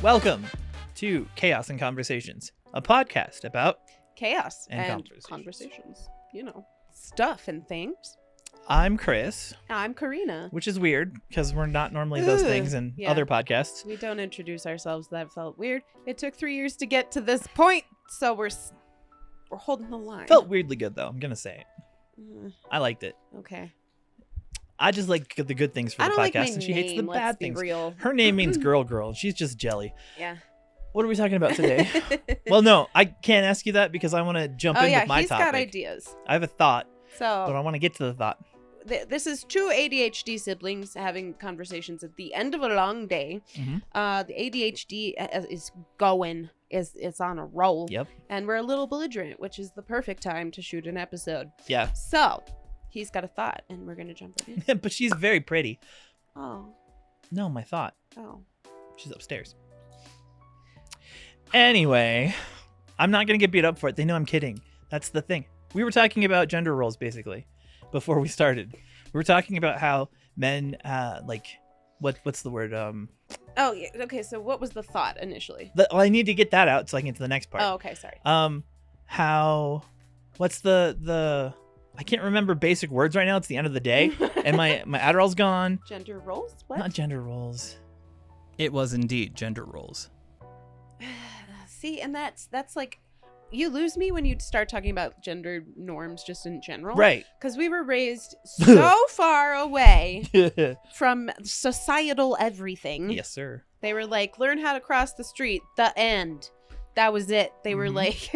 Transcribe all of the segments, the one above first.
Welcome to Chaos and Conversations, a podcast about chaos and conversations. You know, stuff and things. I'm Chris. I'm Karina. Which is weird because we're not normally those things in other podcasts. We don't introduce ourselves. That felt weird. It took 3 years to get to this point, so we're holding the line. Felt weirdly good though. I'm gonna say it. I liked it. Okay. I just like the good things for the podcast, like my and she hates the name, bad let's be things. real. Her name means girl, and she's just jelly. Yeah. What are we talking about today? Well, no, I can't ask you that because I want to jump in with my he's topic. got ideas. I have a thought, So but I want to get to the thought. This is two ADHD siblings having conversations at the end of a long day. Mm-hmm. The ADHD is going. It's on a roll. Yep. And we're a little belligerent, which is the perfect time to shoot an episode. Yeah. So he's got a thought, and we're gonna jump right in. But she's very pretty. Oh. No, my thought. Oh. She's upstairs. Anyway, I'm not going to get beat up for it. They know I'm kidding. That's the thing. We were talking about gender roles, basically, before we started. We were talking about how men, what's the word? Oh, yeah. Okay, so what was the thought initially? I need to get that out so I can get to the next part. Oh, okay, sorry. What's the I can't remember basic words right now. It's the end of the day, and my Adderall's gone. Gender roles? What? Not gender roles. It was indeed gender roles. See, and that's like, you lose me when you start talking about gender norms just in general. Right. Because we were raised so far away from societal everything. Yes, sir. They were like, learn how to cross the street. The end. That was it. They were like,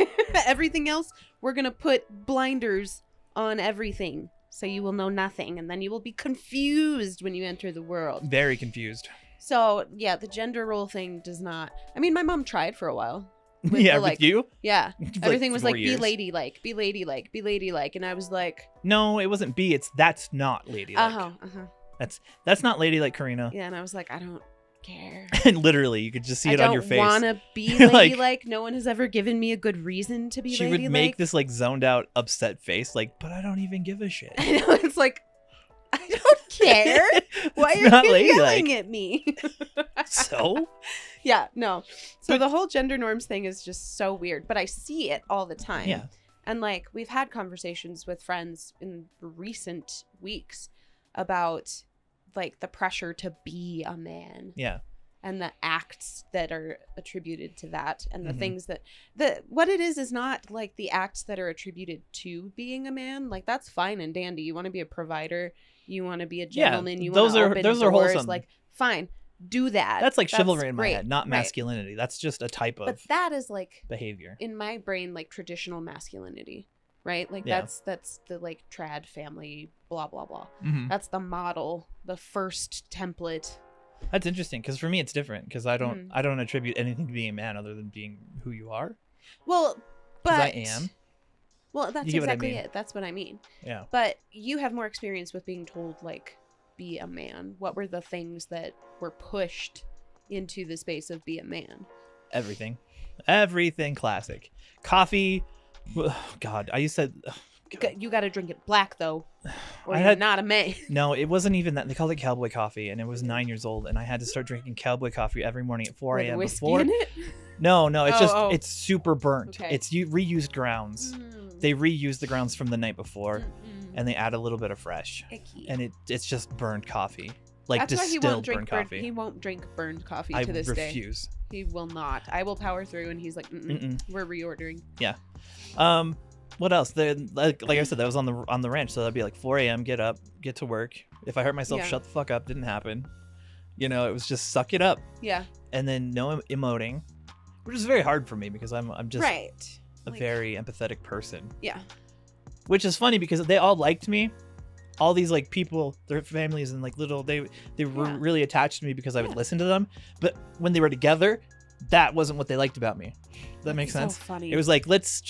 everything else, we're going to put blinders on everything. So you will know nothing. And then you will be confused when you enter the world. Very confused. So, yeah, the gender role thing does not. I mean, my mom tried for a while. With With you? Yeah. Everything was like, 4 years. be ladylike, be ladylike, be ladylike. And I was like, No, it wasn't B. It's that's not ladylike. That's not ladylike, Karina. Yeah, and I was like, I don't care. And literally, you could just see it on your face. I don't want to be Like- ladylike. No one has ever given me a good reason to be She ladylike. would make this like zoned out, upset face, like, but I don't even give a shit. I know, it's like, I don't care. Why It's are not you ladylike. yelling at me? So? Yeah, no. So the whole gender norms thing is just so weird, but I see it all the time. Yeah. And like, we've had conversations with friends in recent weeks about like the pressure to be a man Yeah. and the acts that are attributed to that, and the Mhm. things that what it is not like the acts that are attributed to being a man. Like, that's fine and dandy. You want to be a provider, you want to be a gentleman, you want to open those doors, are wholesome. like, fine, do that. That's like chivalry in my great. head, not Right. masculinity. That's just a type of But that is like, behavior. in my brain, like traditional masculinity, right? Like, Yeah. that's the like trad family, blah blah blah. Mhm. That's the model, the first template. That's interesting because for me it's different because I don't attribute anything to being a man other than being who you are. Well, but 'Cause I am. Well, that's You get what I exactly mean. it. That's what I mean. Yeah. But you have more experience with being told, like, be a man. What were the things that were pushed into the space of be a man? Everything classic. Coffee. God, I used to. You got to drink it black, though, or I you're had- not a man. No, it wasn't even that. They called it cowboy coffee, and it was 9 years old, and I had to start drinking cowboy coffee every morning at 4 With a.m. whiskey before. in it? No, it's just Oh. it's super burnt. Okay. It's reused grounds. They reuse the grounds from the night before, and they add a little bit of fresh, Icky. and it's just burned coffee, like That's why he won't distilled drink burned coffee. He won't drink burned coffee I to this day. refuse. He will not. I will power through, and he's like, we're reordering. What else? Like I said, that was on the ranch, so that'd be like 4 a.m. Get up, get to work. If I hurt myself, Yeah. shut the fuck up. Didn't happen. You know, it was just suck it up, Yeah. and then no emoting, which is very hard for me because I'm just Right. a Like, very empathetic person. Yeah. Which is funny because they all liked me. All these like people, their families and like little, they were Yeah. really attached to me because I would Yeah. listen to them. But when they were together, that wasn't what they liked about me. Does that make That's sense? So funny. It was like, let's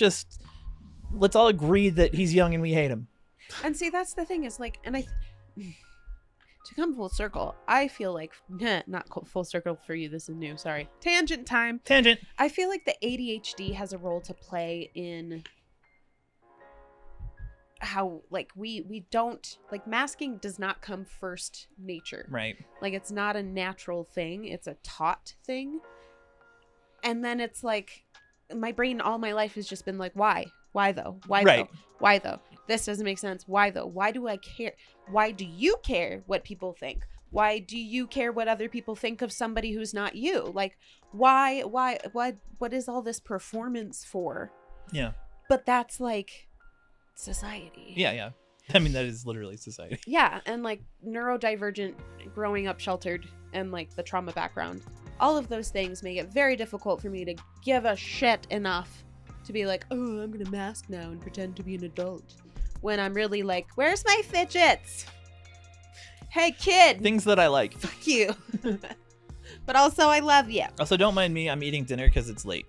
all agree that he's young and we hate him. And see, that's the thing is like, and to come full circle, I feel like, not full circle for you, this is new, sorry. Tangent time. Tangent. I feel like the ADHD has a role to play in how, like, we don't, like, masking does not come first nature. Right. Like, it's not a natural thing. It's a taught thing. And then it's like, my brain all my life has just been like, why? Why though? Why Right. though? Why though? This doesn't make sense. Why though? Why do I care? Why do you care what people think? Why do you care what other people think of somebody who's not you? Like, what is all this performance for? Yeah. But that's like society. Yeah. I mean, that is literally society. Yeah, and like neurodivergent, growing up sheltered, and like the trauma background. All of those things make it very difficult for me to give a shit enough to be like, oh, I'm gonna mask now and pretend to be an adult. When I'm really like, where's my fidgets? Hey, kid. Things that I like. Fuck you. But also, I love you. Also, don't mind me. I'm eating dinner because it's late.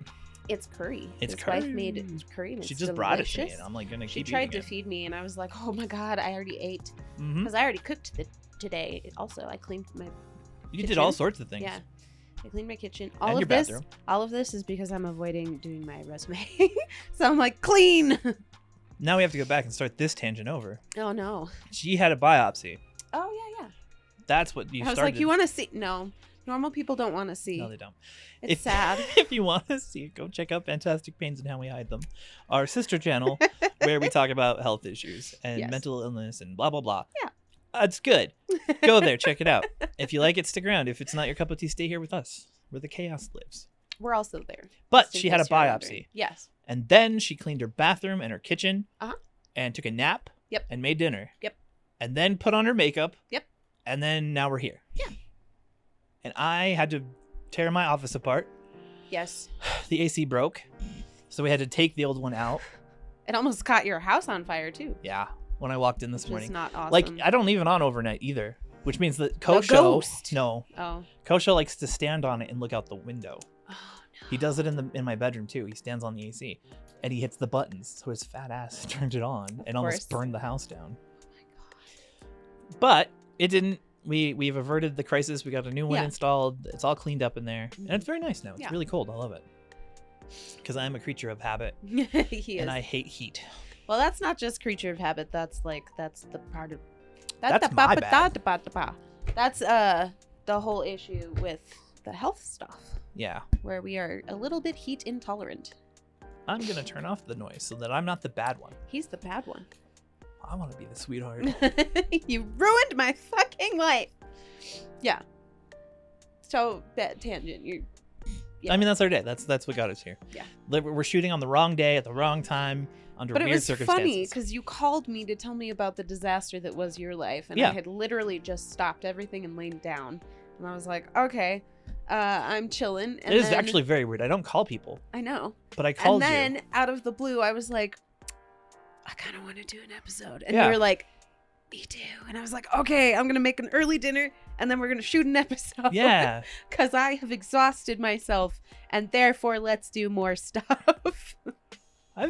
It's curry. It's His curry. wife made curry. And She it's just brought it to me, delicious. and I'm like gonna She keep tried eating to feed me, and I was like, oh my god, I already ate. Mm-hmm. Because I already cooked today. Also, I cleaned my You kitchen. did all sorts of things. Yeah. I cleaned my kitchen. And All your of this, bathroom. all of this is because I'm avoiding doing my resume. So I'm like, clean. Now we have to go back and start this tangent over. Oh no. She had a biopsy. Oh yeah. That's what you I was started. like, you want to see? No, normal people don't want to see. No, they don't. It's sad. If you want to see it, go check out Fantastic Pains and How We Hide Them, our sister channel, where we talk about health issues and Yes. mental illness and blah, blah, blah. Yeah. It's good. Go there, check it out. If you like it, stick around. If it's not your cup of tea, stay here with us, where the chaos lives. We're also there. But just in she had a case you're biopsy. wondering. Yes. And then she cleaned her bathroom and her kitchen Uh-huh. and took a nap Yep. and made dinner. Yep. And then put on her makeup. Yep. And then now we're here. Yeah. And I had to tear my office apart. Yes. The AC broke. So we had to take the old one out. It almost caught your house on fire too. Yeah. When I walked in this Which morning. is not awesome. Like, I don't leave it on overnight either. Which means that The Kosho... ghost. No. Oh. Kosho likes to stand on it and look out the window. Oh no. He does it in my bedroom too. He stands on the AC. And he hits the buttons. So his fat ass turned it on and almost course. burned the house down. Oh my god. But it didn't. We've averted the crisis. We got a new one Yeah. installed. It's all cleaned up in there. And it's very nice now. It's Yeah. really cold. I love it. Because I am a creature of habit. He is. And I hate heat. Well, that's not just creature of habit. That's the part of. That's my bad. That's the whole issue with the health stuff, Yeah. where we are a little bit heat intolerant. I'm going to turn off the noise so that I'm not the bad one. He's the bad one. I want to be the sweetheart. You ruined my fucking life. Yeah. So bad tangent. You. Yeah. I mean, that's our day. That's what got us here. Yeah. We're shooting on the wrong day at the wrong time under But it weird was circumstances. funny because you called me to tell me about the disaster that was your life, and Yeah. I had literally just stopped everything and laid down, and I was like, okay, I'm chilling. And It is then- actually very weird. I don't call people, I know. but I called And then you. out of the blue, I was like, I kind of want to do an episode, and Yeah. you were like, me too, and I was like, okay, I'm gonna make an early dinner, and then we're gonna shoot an episode. Yeah. Because I have exhausted myself, and therefore let's do more stuff. I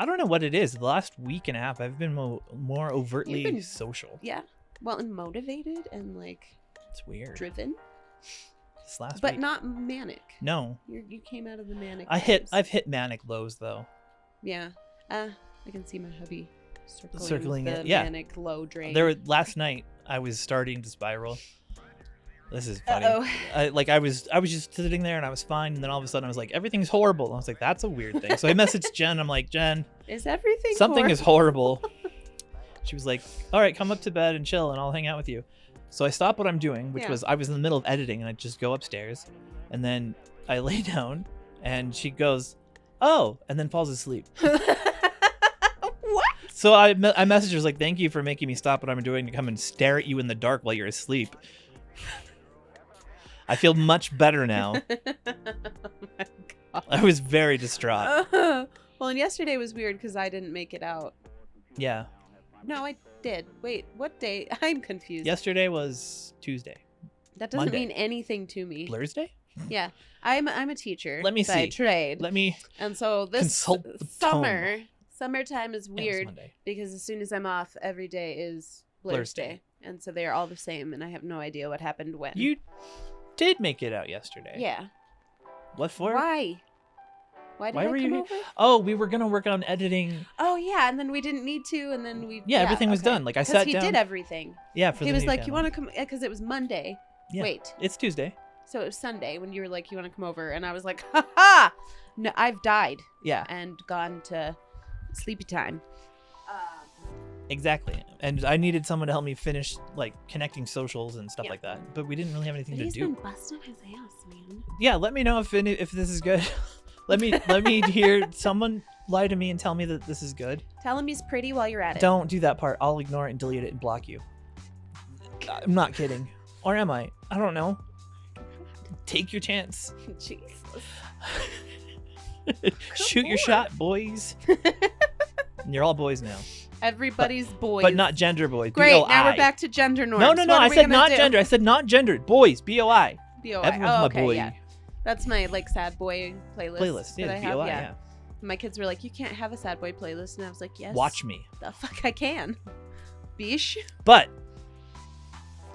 don't know what it is. The last week and a half, I've been more overtly You've been- social. Yeah. Well, and motivated and like It's weird. driven, This last but week. not manic. No. You came out of the manic. I've times. hit manic lows though. Yeah. I can see my hubby Circling the it, yeah. manic low drain. Last night I was starting to spiral. This is funny. Uh-oh. I was just sitting there and I was fine, and then all of a sudden I was like, everything's horrible. And I was like, that's a weird thing. So I messaged Jen. I'm like, Jen, Is everything something is horrible. She was like, all right, come up to bed and chill, and I'll hang out with you. So I stopped what I'm doing, which Yeah. was I was in the middle of editing, and I just go upstairs, and then I lay down, and she goes, oh, and then falls asleep. What? So I messaged her like, thank you for making me stop what I'm doing to come and stare at you in the dark while you're asleep. I feel much better now. Oh my god. I was very distraught. Well, and yesterday was weird because I didn't make it out. Yeah. No, I did. Wait, what day? I'm confused. Yesterday was Tuesday. That doesn't Monday. mean anything to me. Thursday? Yeah, I'm a teacher. Let me by see. trade. Let me And so this consult the tome. summertime is Yeah, it was weird Monday. because as soon as I'm off, every day is Blur's Day. Day. And so they are all the same, and I have no idea what happened when. You did make it out yesterday. Yeah. What for? Why? Why did Why I were come you here? over? Oh, we were gonna work on editing. Oh yeah, and then we didn't need to, and then we. Yeah, everything was okay. done. Like, I 'Cause sat he down. did everything. Yeah, for He the was new like, channel. "You want to come?" Because it was Monday. Yeah. Wait, It's Tuesday. So it was Sunday when you were like, you want to come over? And I was like, ha ha! No, I've died Yeah, and gone to sleepy time. exactly. And I needed someone to help me finish like connecting socials and stuff Yeah. like that. But we didn't really have anything But to he's do. been busting his ass, man. Yeah, let me know if this is good. let me hear someone lie to me and tell me that this is good. Tell him he's pretty while you're at it. Don't do that part. I'll ignore it and delete it and block you. I'm not kidding. Or am I? I don't know. Take your chance. Jesus. Shoot your Lord. shot, boys. You're all boys now. Everybody's boys. But not gender boys. Great. B-O-I. Now we're back to gender norms. No. What I are we said gonna not do? gender. I said not gendered. Boys. B-O-I. BOI. Everyone's Oh, my okay, boy. yeah. That's my like sad boy playlist. Playlist. that Yeah, I it's have. B-O-I. Yeah. Yeah. My kids were like, "You can't have a sad boy playlist," and I was like, "Yes." Watch me. The fuck I can. Bish. But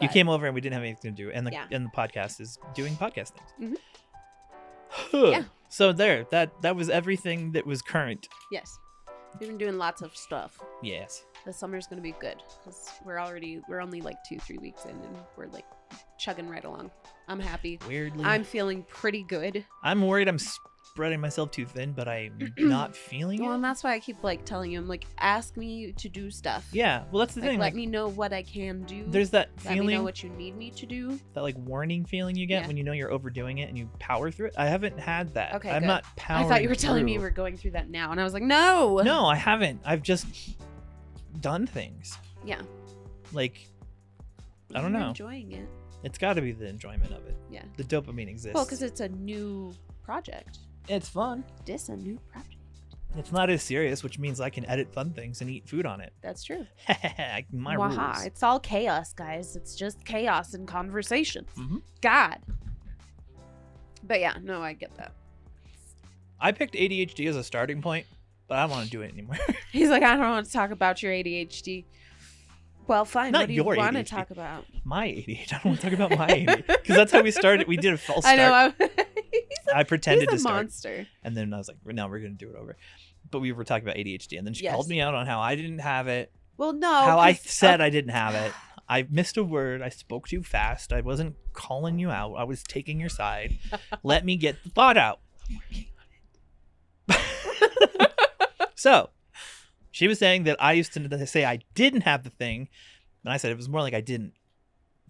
you But- came over and we didn't have anything to do, and the Yeah. and the podcast is doing podcast things. Yeah. So there, that was everything that was current. Yes. We've been doing lots of stuff. Yes. The summer's gonna be good because we're only like 2-3 weeks in and we're like chugging right along. I'm happy. Weirdly, I'm feeling pretty good. I'm worried I'm spreading myself too thin, but I'm not feeling Well, it. and that's why I keep like telling you, I'm like, ask me to do stuff. Yeah. Well, that's the Like, thing. let Like, me know what I can do. there's that Let me know feeling, what you need me to do. that like warning feeling you get Yeah. when you know you're overdoing it and you power through it. I haven't had that. Okay, I'm good. not I powering. thought you were telling me you through. were going through that now, and I was like, no. No, I haven't. I've just done things. Yeah. Like, I don't You're know. enjoying it. It's got to be the enjoyment of it. Yeah. The dopamine exists. Well, because it's a new project. it's fun. This a new project. It's not as serious, which means I can edit fun things and eat food on it. That's true. My Waha. rules. It's all chaos, guys. It's just chaos and conversations. Mhm. God. But yeah, no, I get that. I picked ADHD as a starting point, but I don't want to do it anymore. He's like, I don't want to talk about your ADHD. Well, fine. Not what do you your want to ADHD. talk about? My ADHD. I don't want to talk about my ADHD because that's how we started. We did a false I start. know. I pretended He's to a start, monster. and then I was like, "No, we're gonna do it over." But we were talking about ADHD, and then she Yes. called me out on how I didn't have it, Well, no. how I 'cause- said I didn't have it. I missed a word. I spoke too fast. I wasn't calling you out. I was taking your side. Let me get the thought out. So, she was saying that I used to say I didn't have the thing, and I said it was more like I didn't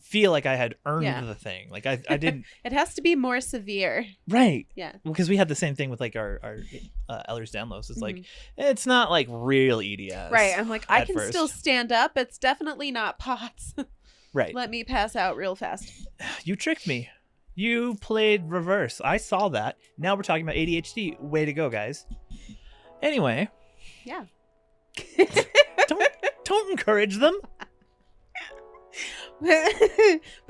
feel like I had earned Yeah. the thing. Like I didn't. It has to be more severe. Right. Yeah. Because we had the same thing with like our Ehlers-Danlos. It's like Mhm. it's not like real EDS. Right. I'm like, I at can first. still stand up. It's definitely not POTS. Right. Let me pass out real fast. You tricked me. You played reverse. I saw that. Now we're talking about ADHD. Way to go, guys. Anyway, Yeah. don't encourage them. But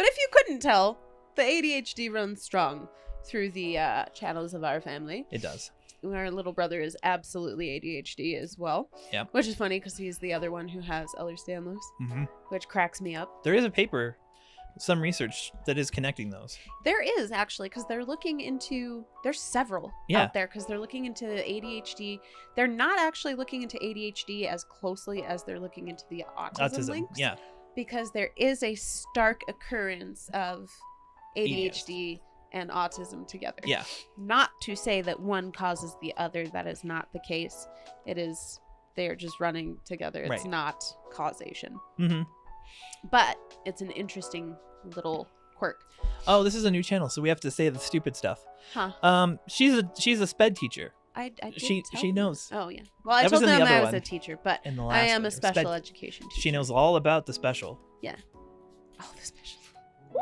if you couldn't tell, the ADHD runs strong through the channels of our family. It does. Our little brother is absolutely ADHD as well. Yeah. Which is funny because he's the other one who has Ehlers-Danlos, Hmm. which cracks me up. There is a paper, some research that is connecting those. There is actually, because they're looking into, there's several Yeah. out there because they're looking into ADHD. They're not actually looking into ADHD as closely as they're looking into the autism links. Yeah. Because there is a stark occurrence of ADHD and autism together. Yeah. Not to say that one causes the other. That is not the case. It is, they're just running together. It's Right. not causation. Hmm. But it's an interesting little quirk. Oh, this is a new channel, so we have to say the stupid stuff. Huh. She's a sped teacher. I did She tell she them. knows. Oh, yeah. Well, I That was told in the them I other was a one. teacher, but In the I last am one. a special Sped- education teacher. She knows all about the special, Oh, the special.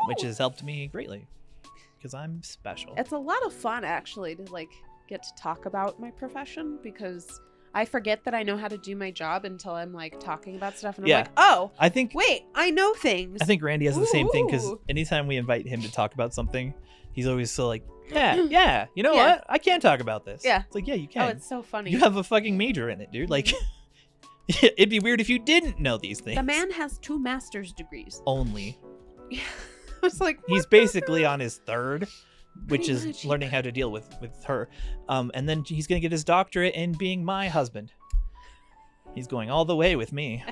which has helped me greatly because I'm special. It's a lot of fun, actually, to, like, get to talk about my profession because I forget that I know how to do my job until I'm, like, talking about stuff. And I'm Yeah. like, oh, I think wait, I know things. Randy has the same thing because Ooh. anytime we invite him to talk about something, he's always so like, yeah, you know Yeah. what? I can talk about this. Yeah. It's like, yeah, you Oh, can. it's so funny. You have a fucking major in it, dude. Like, it'd be weird if you didn't know these things. The man has 2 master's degrees. Only. Yeah. I was like, He's what the basically hell? on his third, which Pretty is much, learning how to deal with her. And then he's gonna get his doctorate in being my husband. He's going all the way with me.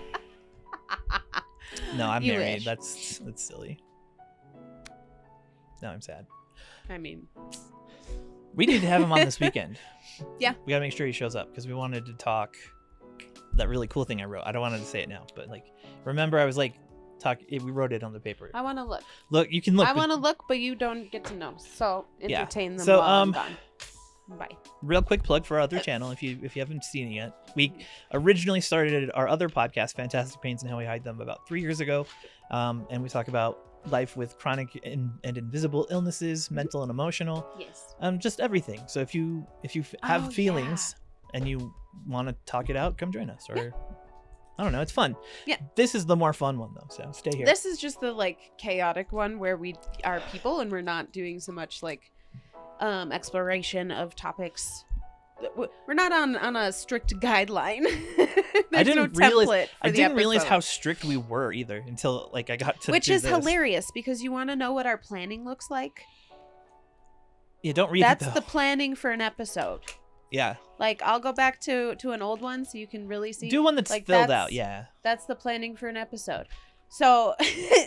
No, I'm You married. wish. That's silly. Now I'm sad. I mean, We need to have him on this weekend. Yeah. We gotta make sure he shows up because we wanted to talk that really cool thing I wrote. I don't want to say it now, but like, remember I was like, we wrote it on the paper. I want to look. Look, you can look. I want to look, but you don't get to know. So Yeah. entertain them So, while I'm gone. Bye. Real quick plug for our other channel if you haven't seen it yet. We originally started our other podcast, Fantastic Pains and How We Hide Them, about 3 years ago, and we talk about life with chronic and invisible illnesses, mental and emotional, Yes. just everything. So if you have Oh, feelings and you want to talk it out, come join us. Or Yeah. I don't know, it's fun. Yeah. This is the more fun one though, so stay here. This is just the like chaotic one where we are people and we're not doing so much like exploration of topics. We're not on a strict guideline. There's no template for I the didn't realize episode. how strict we were either until like I got to Which do is this. hilarious because you want to know what our planning looks like. Yeah, don't read That's it though. the planning for an episode. Yeah. Like I'll go back to an old one so you can really see. Do one that's like, filled that's- out, yeah. That's the planning for an episode. So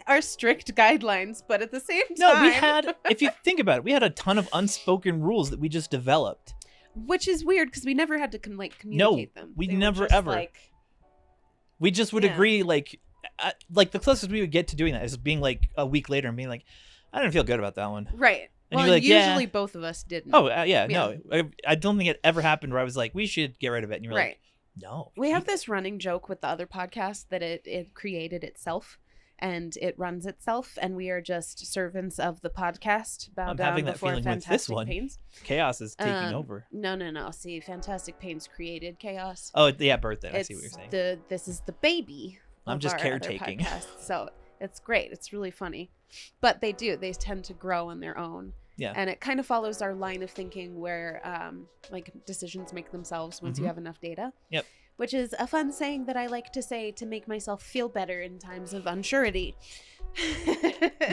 our strict guidelines, but at the same time, No, we had, if you think about it, we had a ton of unspoken rules that we just developed. which is weird because we never had to communicate them. we They were never, just ever. like, We just would Yeah. agree, like the closest we would get to doing that is being like a week later and being like, I didn't feel good about that one. right. And Well, you're like, yeah. usually both of us didn't. Oh, yeah, no. I don't think it ever happened where I was like, we should get rid of it. And you were right. like, no. We have this running joke with the other podcast that it created itself and it runs itself, and we are just servants of the podcast. Bow I'm down having that before feeling with this Fantastic one. Pains. Chaos is taking Um, over. No. See, Fantastic Pains created chaos. Oh, yeah, birthday. I see what you're saying. This is the baby. I'm of just our other caretaking. podcast, so it's great. It's really funny, but they tend to grow on their own. Yeah. And it kind of follows our line of thinking where like decisions make themselves once you Mhm. have enough data. Yep. Which is a fun saying that I like to say to make myself feel better in times of unsurety.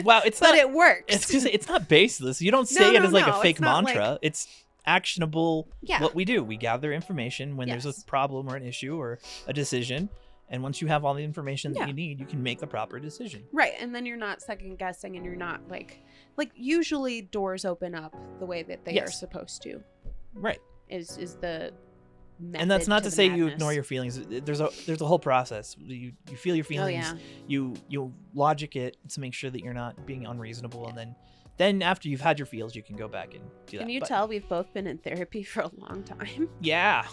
Wow, it's but not. it works. It's just, it's not baseless. You don't say it as like a no, fake it's not mantra. It's actionable. Yeah. What we do, we gather information when there's Yes. a problem or an issue or a decision, and once you have all the information that Yeah. you need, you can make the proper decision. Right, and then you're not second guessing, and you're not like usually doors open up the way that they are Yes. supposed to. Right. Is the method And that's not to the say you madness. ignore your feelings. There's a whole process. You feel your Oh feelings. yeah. You logic it to make sure that you're not being unreasonable, and then after you've had your feels, you can go back and do that. Can you But, tell we've both been in therapy for a long time? Yeah.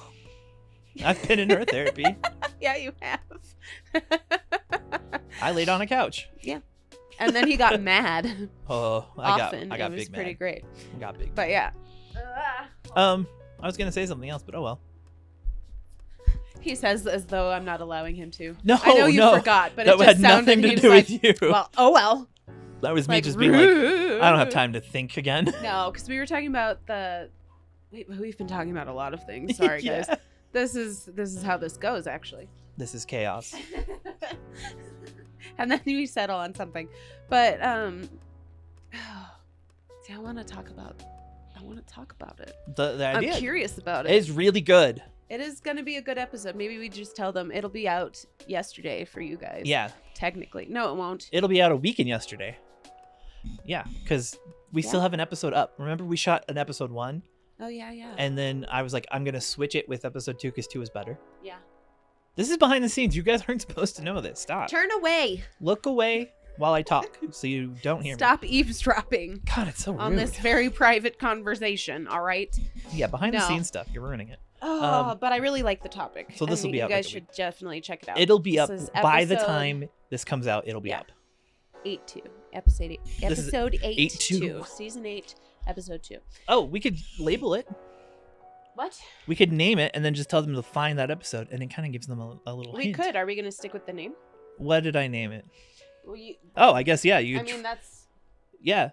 I've been in her therapy. Yeah, you have. I laid on a couch. And then he got mad. Oh, Often. I got it was big pretty mad. great. I got big. But yeah. I was gonna say something else, but oh well. He says as though I'm not allowing him to. No, I know you no. forgot, but That it just had sounded nothing to he was do like, with you. well, oh well. That was me Like, just being like, I don't have time to think again. No, because we were talking about we've been talking about a lot of things. Sorry, Yeah. guys. This is how this goes, actually. This is chaos. And then we settle on something, but see, I want to talk about it. The idea I'm curious about it. is really good. It is going to be a good episode. Maybe we just tell them it'll be out yesterday for you guys. Yeah, Technically. No, it won't. it'll be out a weekend yesterday. Yeah, because we still have an episode up. Remember, we shot an episode 1, Oh, yeah, yeah. and then I was like, I'm gonna switch it with episode 2 because 2 is better. Yeah. This is behind the scenes. You guys aren't supposed to know this. Stop. Turn away. Look away while I talk, so you don't hear me. Stop eavesdropping God, it's so rude. on this very private conversation, all right? Yeah, behind the No. scenes stuff. You're ruining it. Oh, but I really like the topic. so this will be you out guys like a should definitely check it out. It'll be up This is by the episode time this comes out. It'll be Yeah. up. 8-2. Episode 8. This is Episode 8-2. 8-2. Season 8, episode 2. Oh, we could label it. What? We could name it and then just tell them to find that episode, and it kind of gives them a little We hint. could. Are we going to stick with the name? What did I name it? Well, Oh, I guess yeah. You. I mean, that's Yeah.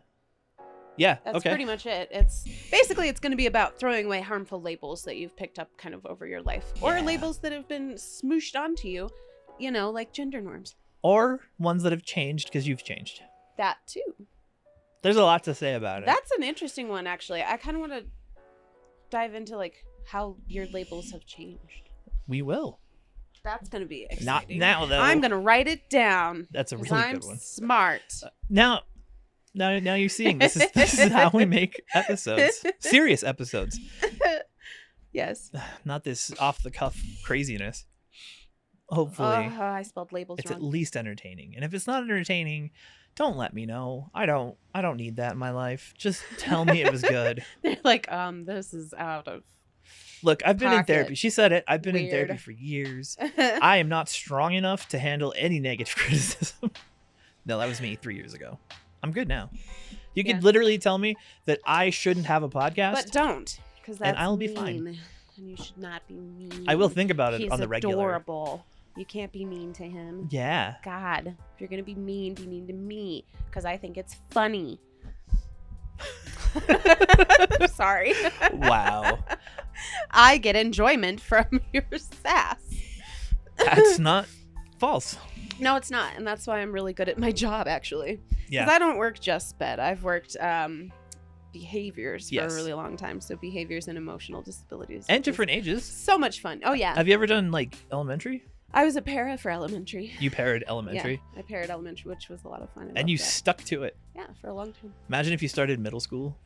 Yeah. That's okay. pretty much it. It's basically it's going to be about throwing away harmful labels that you've picked up kind of over your life, or Yeah. labels that have been smooshed onto you, like gender norms. Or ones that have changed because you've changed. That too. There's a lot to say about it. That's an interesting one, actually. I kind of want to dive into how your labels have changed. We will. That's going to be Not exciting. now though. I'm going to write it down. That's a 'cause really I'm good one. smart. Now, Now you're seeing this is how we make episodes, serious episodes. Yes. Not this off the cuff craziness. Hopefully, I spelled labels it's wrong. at least entertaining. And if it's not entertaining, don't let me know. I don't need that in my life. Just tell me it was good. They're like, this is out of. Look, I've been in Pocket. therapy. She said it. I've been in Weird. therapy for years. I am not strong enough to handle any negative criticism. No, that was me 3 years ago. I'm good now. You could literally tell me that I shouldn't have a podcast. But don't, because that's and I'll be mean, fine. And you should not be mean. I will think about it He's on the regular. adorable. You can't be mean to him. Yeah. God, if you're gonna be mean to me, because I think it's funny. Sorry. Wow. I get enjoyment from your sass. That's not false. No, it's not, and that's why I'm really good at my job, actually. Yeah. Because I don't work just sped. I've worked behaviors for Yes. a really long time. So behaviors and emotional disabilities. And which is different ages. So much fun. Oh yeah. Have you ever done like elementary? I was a para for elementary. You parrot elementary. Yeah, I paired elementary, which was a lot of fun. I And you loved that. stuck to it. Yeah, for a long time. Imagine if you started middle school.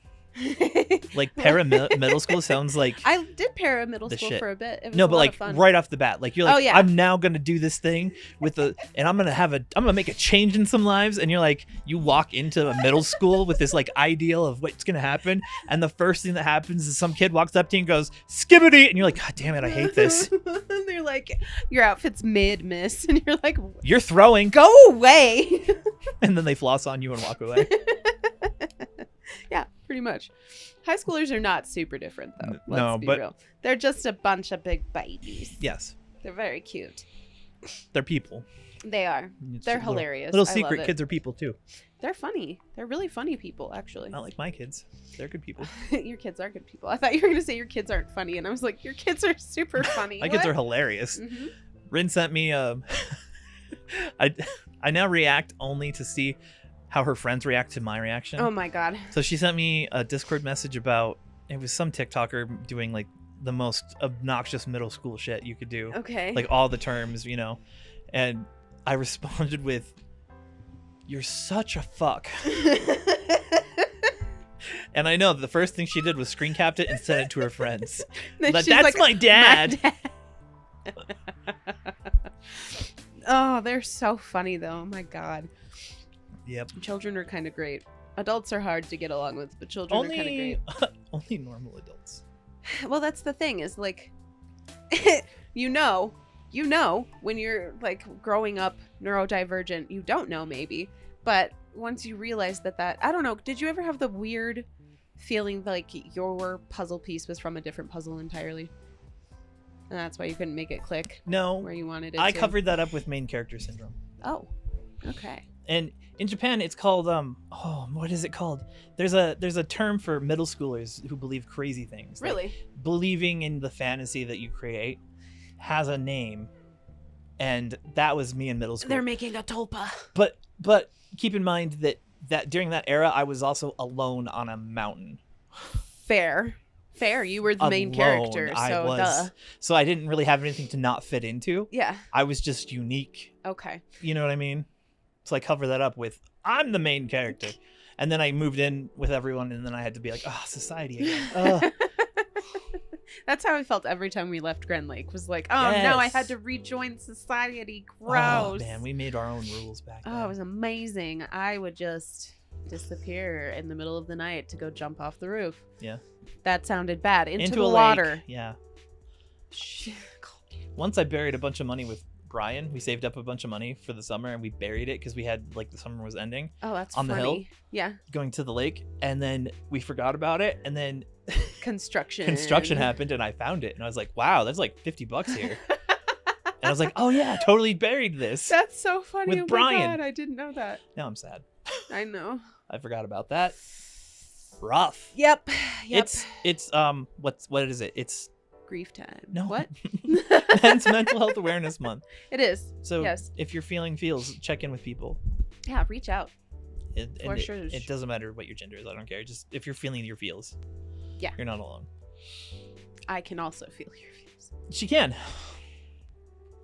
Like middle school sounds like I did para middle the school shit. for a bit. It was no, a but lot like of fun. right off the bat, like you're like, Oh, yeah. I'm now gonna do this thing and I'm gonna make a change in some lives, and you're like, you walk into a middle school with this like ideal of what's gonna happen, and the first thing that happens is some kid walks up to you and goes, "Skibbity," and you're like, God damn it, I hate this. And they're like, your outfit's mid, miss, and you're like, You're throwing, go away. and then they floss on you and walk away. Yeah, pretty much. High schoolers are not super different, though. No, Let's be but- real. They're just a bunch of big babies. Yes, They're very cute. they're people. They are. It's They're a little- hilarious. Little I secret, love it. kids are people too. They're funny. They're really funny people, actually. Not like my kids. They're good people. Your kids are good people. I thought you were going to say your kids aren't funny, and I was like, your kids are super funny. My kids are hilarious. Mm-hmm. Rin sent me I now react only to see how her friends react to my reaction. Oh my god. So she sent me a Discord message about, it was some TikToker doing like the most obnoxious middle school shit you could do. Okay. Like all the terms, and I responded with, "You're such a fuck." And I know the first thing she did was screen capped it and sent it to her friends. Then Like, she's that's my dad. Oh, they're so funny though. Oh my god. Yep. Children are kind of great. Adults are hard to get along with, but children are kind of great. Only normal adults. Well, that's the thing is like, you know, when you're like growing up neurodivergent, you don't know maybe, but once you realize that I don't know, did you ever have the weird feeling like your puzzle piece was from a different puzzle entirely? And that's why you couldn't make it click No, where you wanted it I to? covered that up with main character syndrome. Oh, okay. And in Japan, it's called what is it called? There's a term for middle schoolers who believe crazy things. Like, Really? believing in the fantasy that you create has a name, and that was me in middle school. They're making a tulpa. But keep in mind that during that era, I was also alone on a mountain. Fair. You were the main Alone, character, I so was. duh. So I didn't really have anything to not fit into. Yeah. I was just unique. Okay. You know what I mean? So I cover that up with, I'm the main character. And then I moved in with everyone, and then I had to be like, society again. Ugh. That's how I felt every time we left Grand Lake. Was like, oh no, I Yes. had to rejoin society. Oh, Gross. man, we made our own rules back then. Oh, it was amazing. I would just disappear in the middle of the night to go jump off the roof. Yeah. That sounded bad. Into the a water. lake. Yeah. Shh. Once I buried a bunch of money with Brian. We saved up a bunch of money for the summer, and we buried it because we had, like, the summer was ending. Oh, that's on the funny. hill? Yeah. Going to the lake, and then we forgot about it, and then Construction happened, and I found it, and I was like, wow, that's like $50 here. And I was like, oh yeah, totally buried this. That's so funny. With oh Brian. My God, I didn't know that. Now I'm sad. I know. I forgot about that. Rough. Yep. It's what is it? It's grief time. no. What? Men's Mental Health Awareness Month. It is. So yes. if you're feeling feels, check in with people. Yeah, reach out. And For sure. it doesn't matter what your gender is. I don't care. Just if you're feeling your feels. Yeah. You're not alone. I can also feel your feels. She can.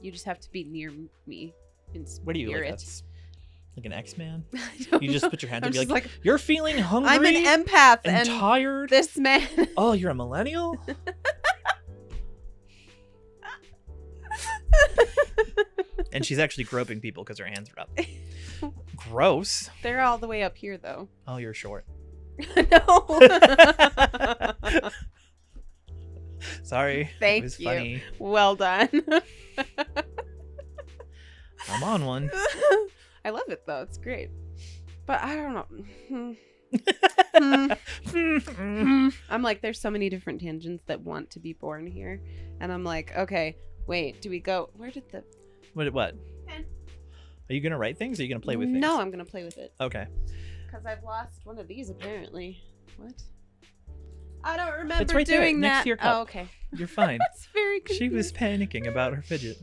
You just have to be near me in spirit. What do you like? Like an X-Man? I don't You just know. put your hand I'm up and be just like, you're feeling hungry I'm an empath, and and tired? this man. Oh, you're a millennial? And she's actually groping people because her hands are up. Gross. They're all the way up here, though. Oh, you're short. No. Sorry. Thank it was you. funny. Well done. I'm on one. I love it though. It's great. But I don't know. I'm like, there's so many different tangents that want to be born here. And I'm like, okay, wait, do we go? Where did the... What? Pen. Are you going to write things or are you going to play with things? No, I'm going to play with it. Okay. Because I've lost one of these apparently. What? I don't remember It's right there, doing next that. to your cup. Oh, okay. You're fine. That's very She confusing. was panicking about her fidget.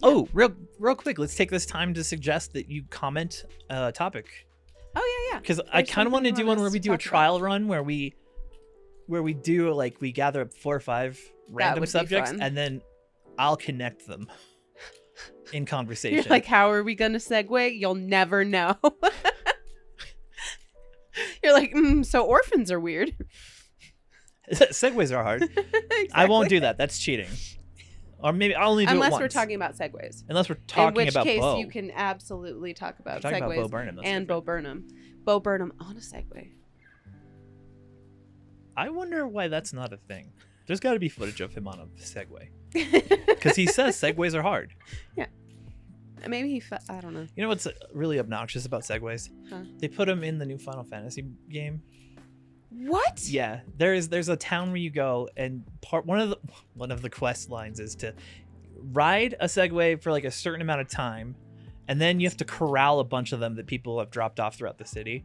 Oh, real quick, let's take this time to suggest that you comment a topic. Oh, yeah. Because I kind of want to do one where we do a trial run where we do like we gather up 4 or 5 random would be subjects fun. and then I'll connect them in conversation. You're like, how are we going to segue? You'll never know. You're like, so orphans are weird. Segues are hard. I won't do that. That's cheating. Or maybe I'll only do it once. Unless we're talking about segues. Unless we're talking about In which case, Bo. you can absolutely talk about We're talking segues about Bo Burnham. That's and different. Bo Burnham. Bo Burnham on a segue. I wonder why that's not a thing. There's got to be footage of him on a Segway. Because he says Segways are hard. Yeah. Maybe I don't know. You know what's really obnoxious about Segways? Huh. They put them in the new Final Fantasy game. What? Yeah, there's a town where you go, and one of the quest lines is to ride a Segway for like a certain amount of time, and then you have to corral a bunch of them that people have dropped off throughout the city.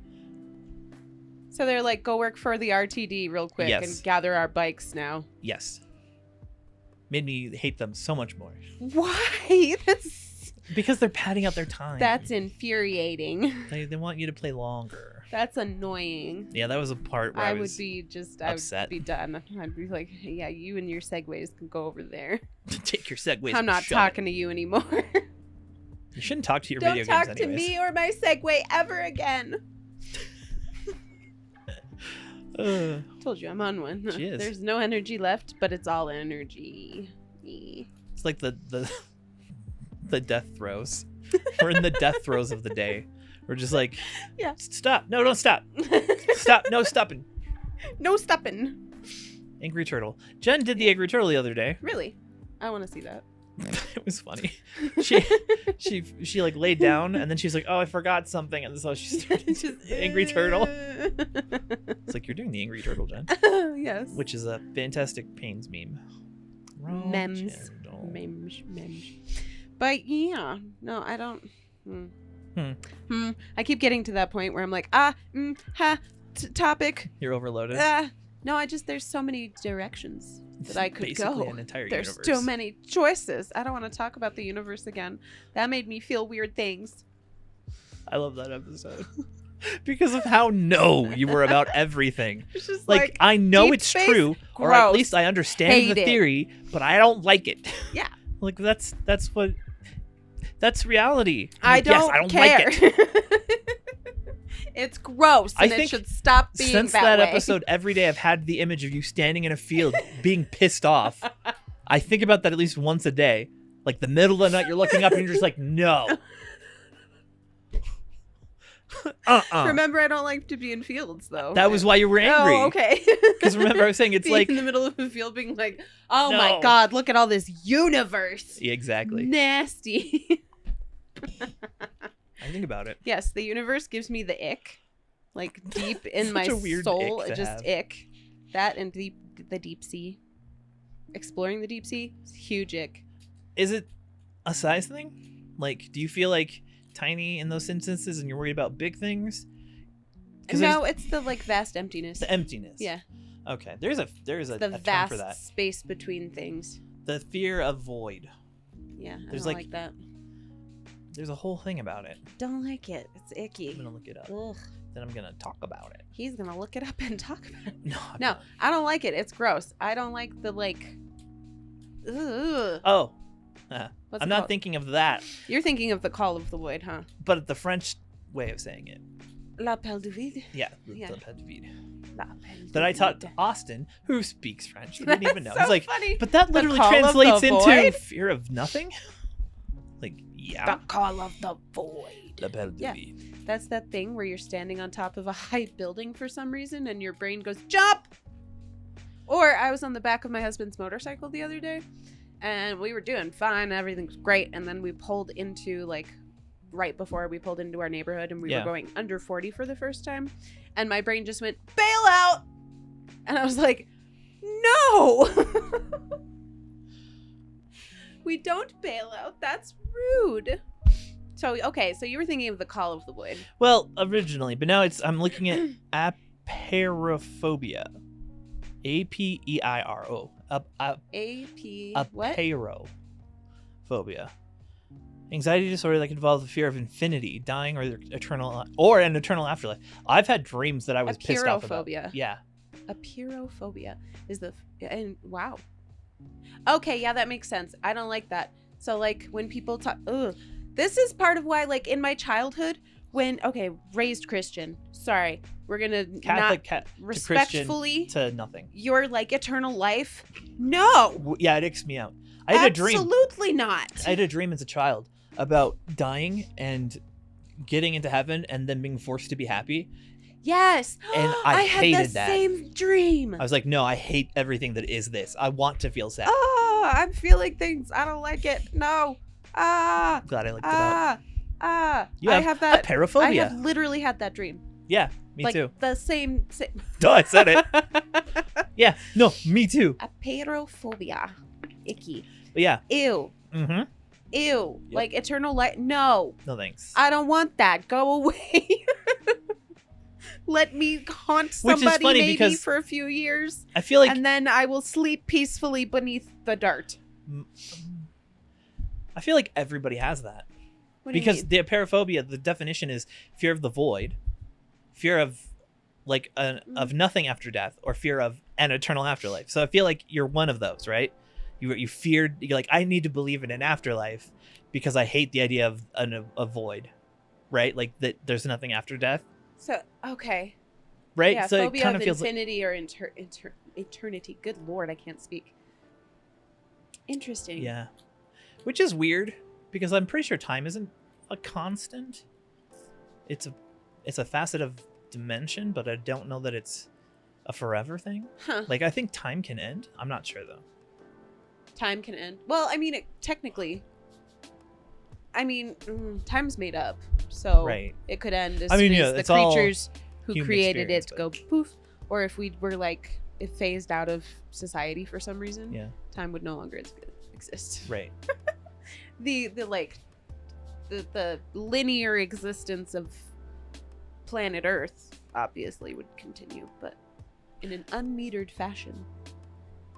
So they're like, go work for the RTD real quick Yes. and gather our bikes now. Yes. Made me hate them so much more. Why? Because they're padding out their time. That's infuriating. They want you to play longer. That's annoying. Yeah, that was a part where I would was be upset. I would be done. I'd be like, yeah, you and your segues can go over there. Take your Segways. I'm and not shove talking it. to you anymore. You shouldn't talk to your Don't video talk games to anyways. me or my Segway ever again. Told you I'm on one. She is. There's no energy left, but it's all energy. It's like the death throes. We're in the death throes of the day. We're just like, Yeah. Stop. No, don't stop. Stop. No stopping. No stopping. Angry Turtle. Jen did the Angry Turtle the other day. Really? I want to see that. It was funny. She like laid down and then she's like, oh, I forgot something, and so she started doing the Angry Turtle. It's like, you're doing the Angry Turtle, Jen. Yes. Which is a fantastic Pains meme. Memes. Turtle. Memes. But yeah, no, I don't. I keep getting to that point where I'm like, topic. You're overloaded. No, there's so many directions that I could Basically go. an entire There's universe. so many choices. I don't want to talk about the universe again. That made me feel weird things. I love that episode. Because of how you were about everything. It's just Like, I know deep it's space, true, or at gross. least I understand Hate the it. theory, but I don't like it. Yeah. Like, that's reality. I don't yes, I don't care. like it. It's gross, I and think it should stop being Since that way. episode, every day I've had the image of you standing in a field being pissed off. I think about that at least once a day. Like the middle of the night, you're looking up and you're just like, no. Remember, I don't like to be in fields, though. That was why you were angry. Oh, okay. Because remember, I was saying it's being like in the middle of a field, being like, "Oh No. my god, look at all this universe." Yeah, exactly. Nasty. I think about it. Yes, the universe gives me the ick, like deep in my Such a weird soul. ick to Just have. ick. That and the deep sea. Exploring the deep sea, is huge ick. Is it a size thing? Like, do you feel like tiny in those instances and you're worried about big things? No, it's the vast emptiness. The emptiness. Yeah. Okay. There's a The term vast for that. space between things. The fear of void. Yeah, I There's don't like- like that. There's a whole thing about it. Don't like it. It's I'm icky. gonna look it up. Ugh. Then I'm gonna talk about it. He's gonna look it up and talk about it. No. I'm No, not. I don't like it. It's gross. I don't like the Ugh. Oh, What's I'm it not called? thinking of that, You're thinking of the call of the void, huh? but the French way of saying it. L'appel du vide. Yeah, Yeah. the pet vide. L'appel That du I taught vide. Austin, who speaks French. He didn't even know. That's He's like, so funny. but that literally call of translates the into void? fear of nothing. Like, yeah. The call of the void. La Belle de Yeah. Vie. That's that thing where you're standing on top of a high building for some reason and your brain goes, jump! Or I was on the back of my husband's motorcycle the other day and we were doing fine. Everything was great. And then we pulled into like right before we pulled into our neighborhood and we Yeah. were going under 40 for the first time. And my brain just went, bail out! And I was like, no! We don't bail out. That's rude. So, okay, so you were thinking of the call of the void. Well, originally, but now I'm looking at apeirophobia. A-P-E-I-R-O. A-P... what? Apeirophobia. Anxiety disorder that can involve the fear of infinity, dying, or an eternal afterlife. I've had dreams that I was pissed off about. Apeirophobia. Yeah. Apeirophobia is and wow. Okay, yeah, that makes sense. I don't like that. So like when people talk, this is part of why like in my childhood raised Christian. Sorry, we're gonna Catholic not to respectfully Christian to nothing. your like eternal life. No, Yeah, it icks me out. I had a dream. Absolutely not. I had a dream as a child about dying and getting into heaven and then being forced to be happy. Yes, And I had hated the that. same dream. I was like, no, I hate everything that is this. I want to feel sad. Oh, I'm feeling things. I don't like it. No. Glad I looked it up. You I have that. I apeirophobia. have literally had that dream. Yeah, me like too. the same. Duh, I said it. Yeah, no, me too. Apeirophobia. Icky. But yeah. Ew. Mm-hmm. Ew. Yep. Like eternal life. No. No thanks. I don't want that. Go away. Let me haunt Which is somebody funny maybe because for a few years. I feel like and then I will sleep peacefully beneath the dirt. I feel like everybody has that. What do you Because mean? the apeirophobia, the definition is fear of the void, fear of like of nothing after death, or fear of an eternal afterlife. So I feel like you're one of those, right? You feared, you're like, I need to believe in an afterlife because I hate the idea of a void, right? Like that there's nothing after death, So, okay. right? Yeah, So it phobia kind of of feels like, infinity or eternity. Good Lord, I can't speak. Interesting. yeah, which is weird because I'm pretty sure time isn't a constant. It's a facet of dimension, but I don't know that it's a forever thing. Huh. Like I think time can end. I'm not sure though. Time can end. Well, I mean, technically. I mean, time's made up, so Right. it could end as I mean, soon yeah, as the it's all creatures who human created it experience, go poof, or if we were like if phased out of society for some reason, Yeah. time would no longer exist. Right. The linear existence of planet Earth obviously would continue, but in an unmetered fashion.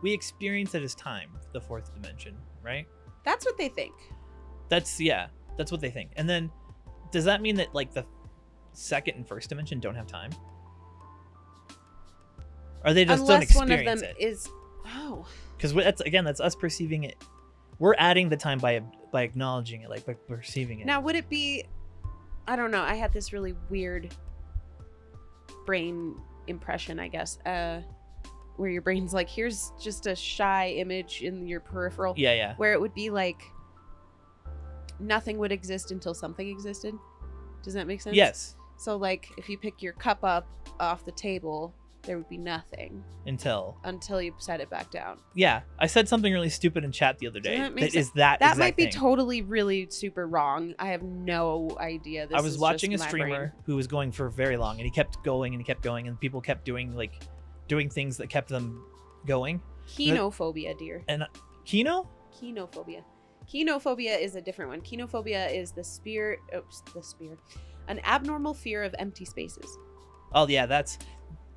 We experience it as time, the fourth dimension, right? That's what they think. That's what they think. And then does that mean that like the second and first dimension don't have time? Or they just don't Unless one of experience them it? is Because that's us perceiving it. We're adding the time by acknowledging it, like by perceiving it. Now, would it be? I don't know. I had this really weird brain impression, I guess, where your brain's like, here's just a shy image in your peripheral. Yeah. Where it would be like nothing would exist until something existed. Does that make sense? Yes. So, like, if you pick your cup up off the table, there would be nothing Until you set it back down. yeah, I said something really stupid in chat the other day. Doesn't that make That is sense? that. That exact might be thing. totally, really super wrong. I have no idea. This I was is watching a just my brain. streamer who was going for very long, and he kept going and he kept going, and people kept doing things that kept them going. Kenophobia, dear. And Kino? Kenophobia. Kenophobia is a different one. Kenophobia is an abnormal fear of empty spaces. Oh yeah, that's.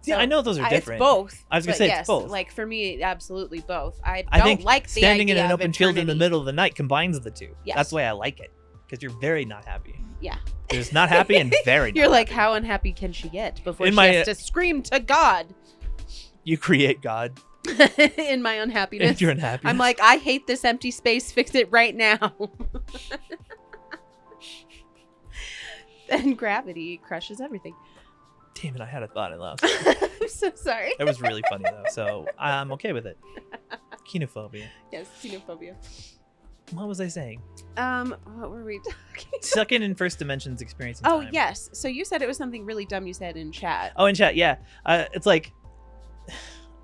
Yeah, So, I know those are different. It's both. I was gonna but say yes, it's both. Like for me, absolutely both. I I don't think like the standing in idea an of open field in the eternity. middle of the night combines the two. Yes. That's why I like it, because you're very not happy. Yeah. There's not happy and very. You're not like, happy. how unhappy can she get before In she my- has to scream to God? You create God. In my unhappiness. And your unhappiness. I'm like, I hate this empty space. Fix it right now. Then gravity crushes everything. Damn it, I had a thought at last. I'm so sorry. It was really funny though, so I'm okay with it. Kenophobia. Yes, xenophobia. What was I saying? What were we talking? Second in first dimensions experiencing Oh, time. yes. So you said it was something really dumb you said in chat. Oh, in chat, yeah. It's like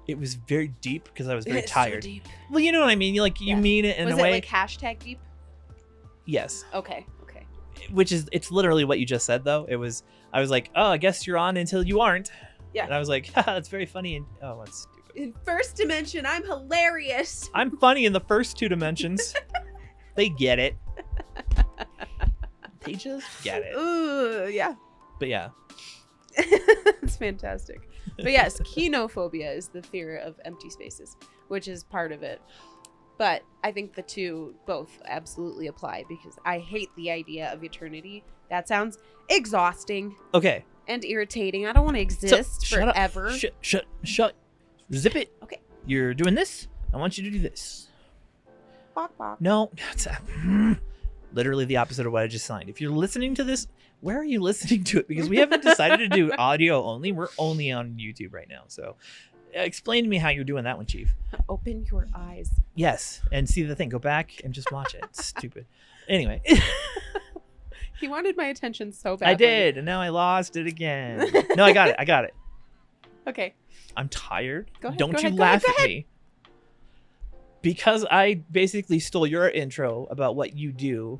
it was very deep because I was very It's so tired. deep. Well, you know what I mean. You Yeah. mean it in Was a it way. like hashtag deep? Yes. Okay. Which is, it's literally what you just said though. I was like, oh, I guess you're on until you aren't. Yeah. And I was like, haha, that's very funny. And oh, that's stupid. In first dimension, I'm hilarious. I'm funny in the first two dimensions. They get it. They just get it. Ooh, yeah. But yeah. It's fantastic. But yes, kenophobia is the fear of empty spaces, which is part of it. But I think the two both absolutely apply because I hate the idea of eternity. That sounds exhausting Okay. and irritating. I don't want to exist Shut up. forever. Shut. Zip it. Okay. You're doing this. I want you to do this. Bok, bok. No. That's literally the opposite of what I just signed. If you're listening to this, where are you listening to it? Because we haven't decided to do audio only. We're only on YouTube right now. So explain to me how you're doing that one, Chief. Open your eyes. Yes. And see the thing. Go back and just watch it. It's stupid. Anyway. He wanted my attention so badly. I did. And now I lost it again. No, I got it. Okay. I'm tired. Go ahead, Don't go you ahead, go laugh ahead, go at me. Because I basically stole your intro about what you do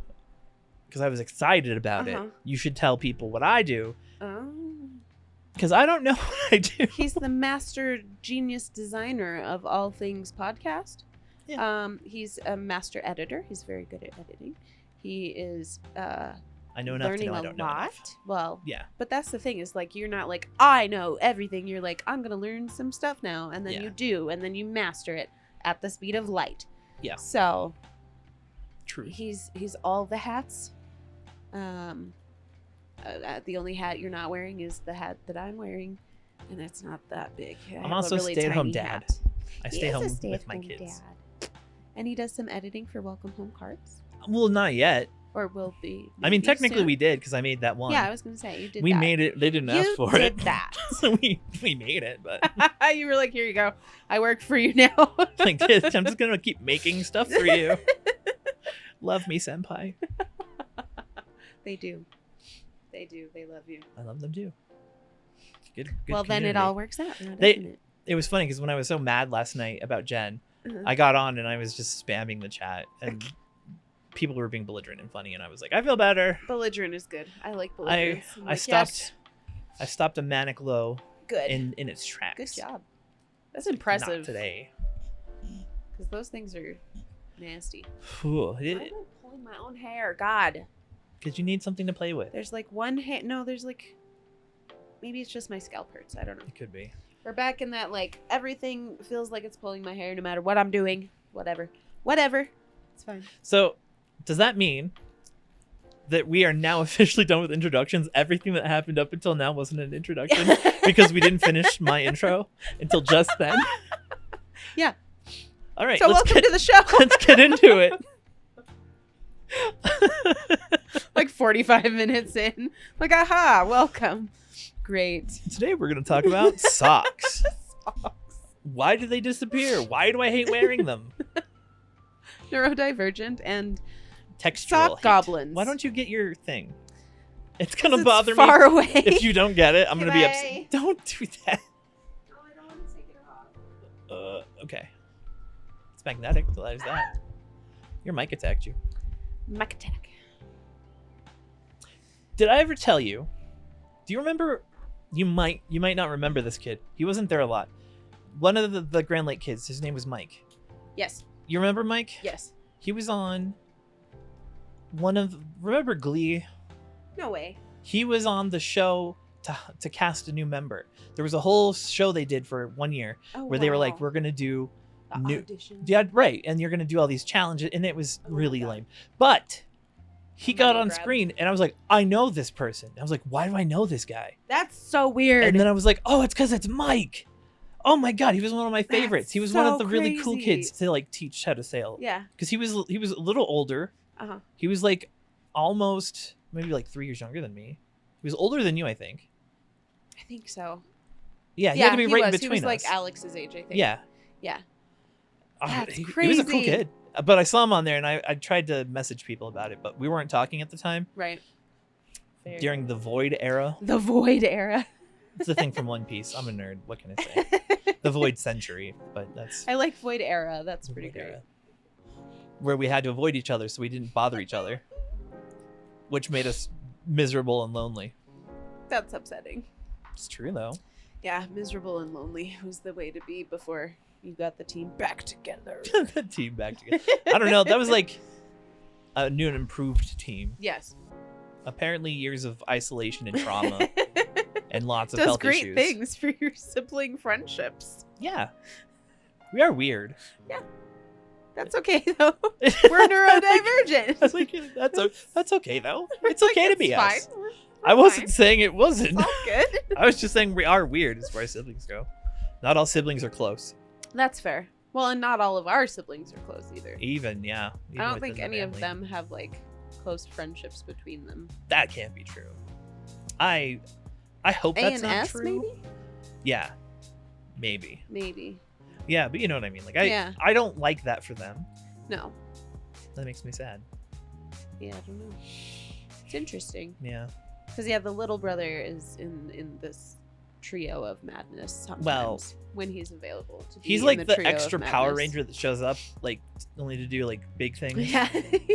because I was excited about it. You should tell people what I do Oh. because I don't know what I do. He's the master genius designer of all things podcast. Yeah. He's a master editor. He's very good at editing. He is I know enough to learning know I a don't know lot. enough. Well, Yeah. but that's the thing is like you're not like I know everything. You're like I'm gonna learn some stuff now, and then Yeah. you do, and then you master it at the speed of light. Yeah. So True. he's all the hats. The only hat you're not wearing is the hat that I'm wearing, and it's not that big. I'm also a stay-at-home dad. I stay He is a home with stay-at-home my kids. dad. And he does some editing for Welcome Home Cards, Well, not yet. or will be. I mean, maybe technically soon. we did because I made that one. Yeah, I was gonna say you did. we that. made it. They didn't You ask for did it. that. So we made it, but You were like, here you go. I work for you now. like this, I'm just gonna keep making stuff for you. Love me, senpai. They do. They do. They love you. I love them too. Good Well, then it community. all works out. Now, They- doesn't it? It was funny because when I was so mad last night about Jen, Uh-huh. I got on and I was just spamming the chat and people were being belligerent and funny and I was like, I feel better. Belligerent is good. I like belligerence. I'm I like, stopped yes, I stopped a manic low good. in its tracks. Good job. That's Not impressive. today. Because those things are nasty. Ooh, Why am I pulling my own hair? God. because you need something to play with. There's like one hair. No, there's like. Maybe it's just my scalp hurts. I don't know. It could be. We're back in that like everything feels like it's pulling my hair no matter what I'm doing. Whatever. Whatever. It's fine. So, does that mean that we are now officially done with introductions? Everything that happened up until now wasn't an introduction because we didn't finish my intro until just then? Yeah. All right, So welcome to the show. let's get into it. Like 45 minutes in. Like, aha, welcome. Great. Today we're going to talk about socks. Why do they disappear? Why do I hate wearing them? Neurodivergent and Textural sock hate. goblins. Why don't you get your thing? It's going to It's bother me. far away. If you don't get it, I'm going to be Can upset. I- Don't do that. Oh, I don't want to take it off. Okay. It's magnetic. There's that. Your mic attacked you. Mac attack. Did I ever tell you? Do you remember? You might not remember this kid. He wasn't there a lot. One of the Grand Lake kids. His name was Mike. Yes. You remember Mike? Yes. He was on remember Glee? No way. He was on the show to cast a new member. There was a whole show they did for 1 year Oh, where they were like, wow. we're gonna do The new audition. yeah, right, and you're gonna do all these challenges, and it was Oh my really God. lame. But he got Money on grab. screen, and I was like, I know this person. I was like, why do I know this guy? That's so weird. And then I was like, oh, it's because it's Mike. Oh my god, he was one of my favorites. That's He was one of so the really cool crazy. kids to like teach how to sail. Yeah. Because he was a little older. Uh-huh. He was like almost maybe like 3 years younger than me. He was older than you, I think. I think so. Yeah, he had to be right in was. between He was like us. Alex's age, I think. Yeah. Yeah. That's He was a cool crazy. kid. But I saw him on there and I tried to message people about it, but we weren't talking at the time. Right. Fair. During the Void era. The Void era. It's a thing from One Piece. I'm a nerd. What can I say? The Void Century, but that's I like Void era. That's the pretty Void great. era. Where we had to avoid each other so we didn't bother each other, which made us miserable and lonely. That's upsetting. It's true though. Yeah, miserable and lonely was the way to be before you got the team back together. The team back together. I don't know. That was like a new and improved team. Yes. Apparently, years of isolation and trauma and lots of Does health great issues. things for your sibling friendships. Yeah, we are weird. That's okay though. We're neurodivergent. That's like that's okay though. It's Like, okay to be it's fine. us. We're I wasn't fine. saying it It's wasn't. all good. I was just saying we are weird as far as siblings go. Not all siblings are close. That's fair. Well, and not all of our siblings are close either. Even yeah. Even I don't within think the any of family. them have like close friendships between them. That can't be true. I hope A that's and not S, true. maybe? Yeah, maybe. Maybe. Yeah, but you know what I mean. Like Yeah. I don't like that for them. No. That makes me sad. Yeah, I don't know. It's interesting. Yeah. Because, yeah, the little brother is in this trio of madness sometimes Well, when he's available to be He's in like the trio of extra Power madness. Ranger that shows up like only to do like big things. Yeah.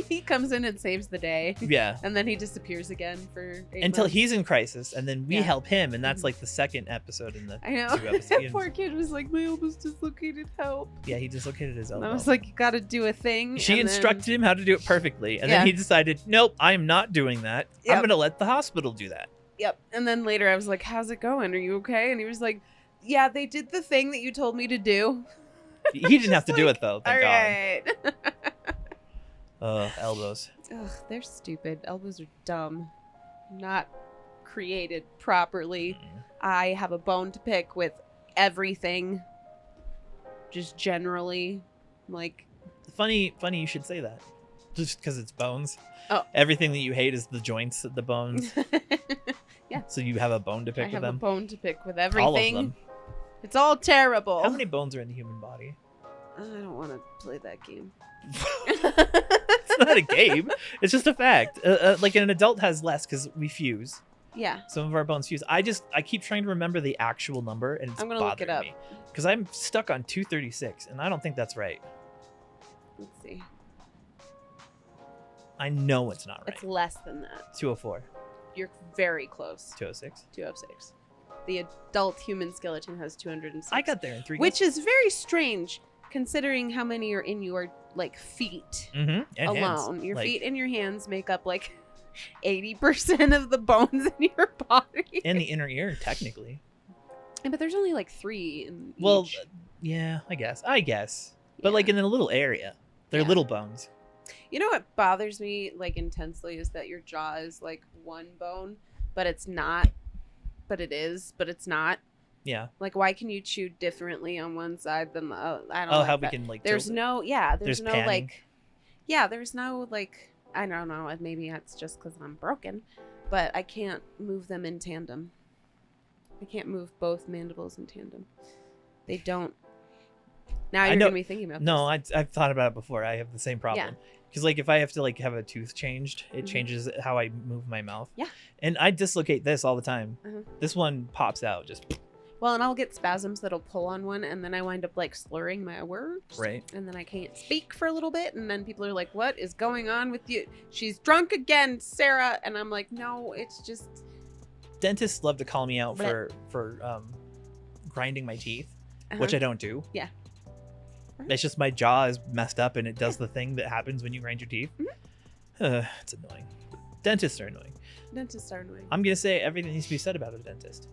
He comes in and saves the day. Yeah. And then he disappears again for 8 Until months. he's in crisis, and then we Yeah. help him, and that's Mhm. like the second episode in the I know. 2 That episodes. poor kid was like, my elbow's dislocated, help. Yeah, he dislocated his elbow. And I was like, you gotta do a thing. She and then- instructed him how to do it perfectly, and Yeah. then he decided, nope, I am not doing that. I'm Yep. gonna let the hospital do that. Yep. And then later I was like, how's it going? Are you okay? And he was like, yeah, they did the thing that you told me to do. He didn't have to do like, it though, All thank God. right. Elbows. Ugh, they're stupid. Elbows are dumb. Not created properly. I have a bone to pick with everything. Just generally. Like, Funny you should say that. Just because it's bones. Oh. Everything that you hate is the joints, the bones. Yeah. So you have a bone to I pick with have a them. bone to pick with everything. All of them. It's all terrible. How many bones are in the human body? I don't want to play that game. It's not a game. It's just a fact. Like an adult has less because we fuse. Yeah. Some of our bones fuse. I keep trying to remember the actual number, and it's I'm gonna look it bothering me because I'm stuck on 236, and I don't think that's right. Let's see. I know it's not right. It's less than that. 204, You're very close. 206. 206. The adult human skeleton has 206. I got there in 3. Which is very strange considering how many are in your like feet and alone. hands. Your Like, feet and your hands make up like 80% of the bones in your body. and the inner ear, technically. Yeah, but there's only like 3 in Well, each. yeah, I guess. But like Yeah. in a little area, they're Yeah. little bones. You know what bothers me like intensely is that your jaw is like one bone, but it's not. But it is, but it's not. Yeah. Like, why can you chew differently on one side than the other? I don't Oh, like how we that. can like. There's tilt it. no, yeah, There's there's no panning. like, yeah, there's no like, I don't know, maybe it's just because I'm broken, but I can't move them in tandem. I can't move both mandibles in tandem. They don't. Now I you're know- gonna be thinking about No, this. I've thought about it before. I have the same problem. Because like if I have to like have a tooth changed, it Mhm. changes how I move my mouth. Yeah. And I dislocate this all the time. Uh-huh. This one pops out just Well, and I'll get spasms that'll pull on one, and then I wind up like slurring my words. right. And then I can't speak for a little bit, and then people are like, "What is going on with you? She's drunk again, Sarah." And I'm like, "No, it's just." Dentists love to call me out Blech. for grinding my teeth, Uh-huh. which I don't do. Yeah. It's just my jaw is messed up and it does the thing that happens when you grind your teeth. It's annoying. Dentists are annoying. Dentists are annoying. I'm gonna say everything needs to be said about a dentist.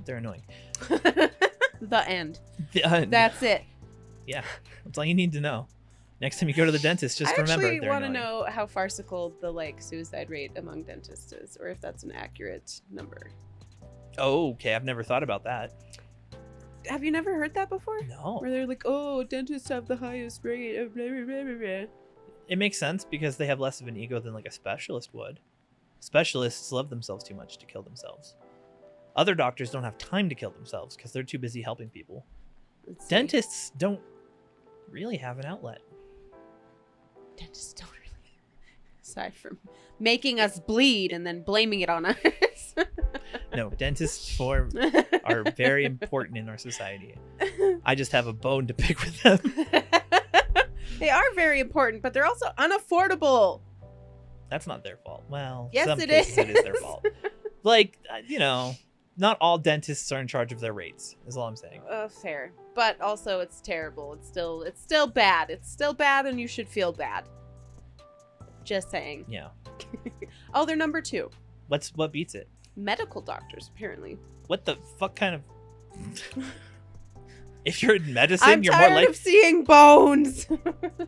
They're annoying. The end. That's it. Yeah, that's all you need to know. Next time you go to the dentist, just I remember actually they're want to annoying. know how farcical the like suicide rate among dentists is, or if that's an accurate number. Oh, okay. I've never thought about that. Have you never heard that before? No. Where they're like, oh, dentists have the highest rate of blah, blah, blah, blah, blah. It makes sense because they have less of an ego than like a specialist would. Specialists love themselves too much to kill themselves. Other doctors don't have time to kill themselves because they're too busy helping people. Let's see. Dentists don't really have an outlet. Dentists don't really. Aside from making us bleed and then blaming it on us. No, dentists are very important in our society. I just have a bone to pick with them. They are very important, but they're also unaffordable. That's not their fault. Well, Yes, some it cases is. it is their fault. Like, not all dentists are in charge of their rates, is all I'm saying. Fair. But also it's terrible. It's still bad. It's still bad and you should feel bad. Just saying. Yeah. Oh, they're number 2. What beats it? Medical doctors, apparently. What the fuck kind of... If you're in medicine, I'm you're tired more like of seeing bones.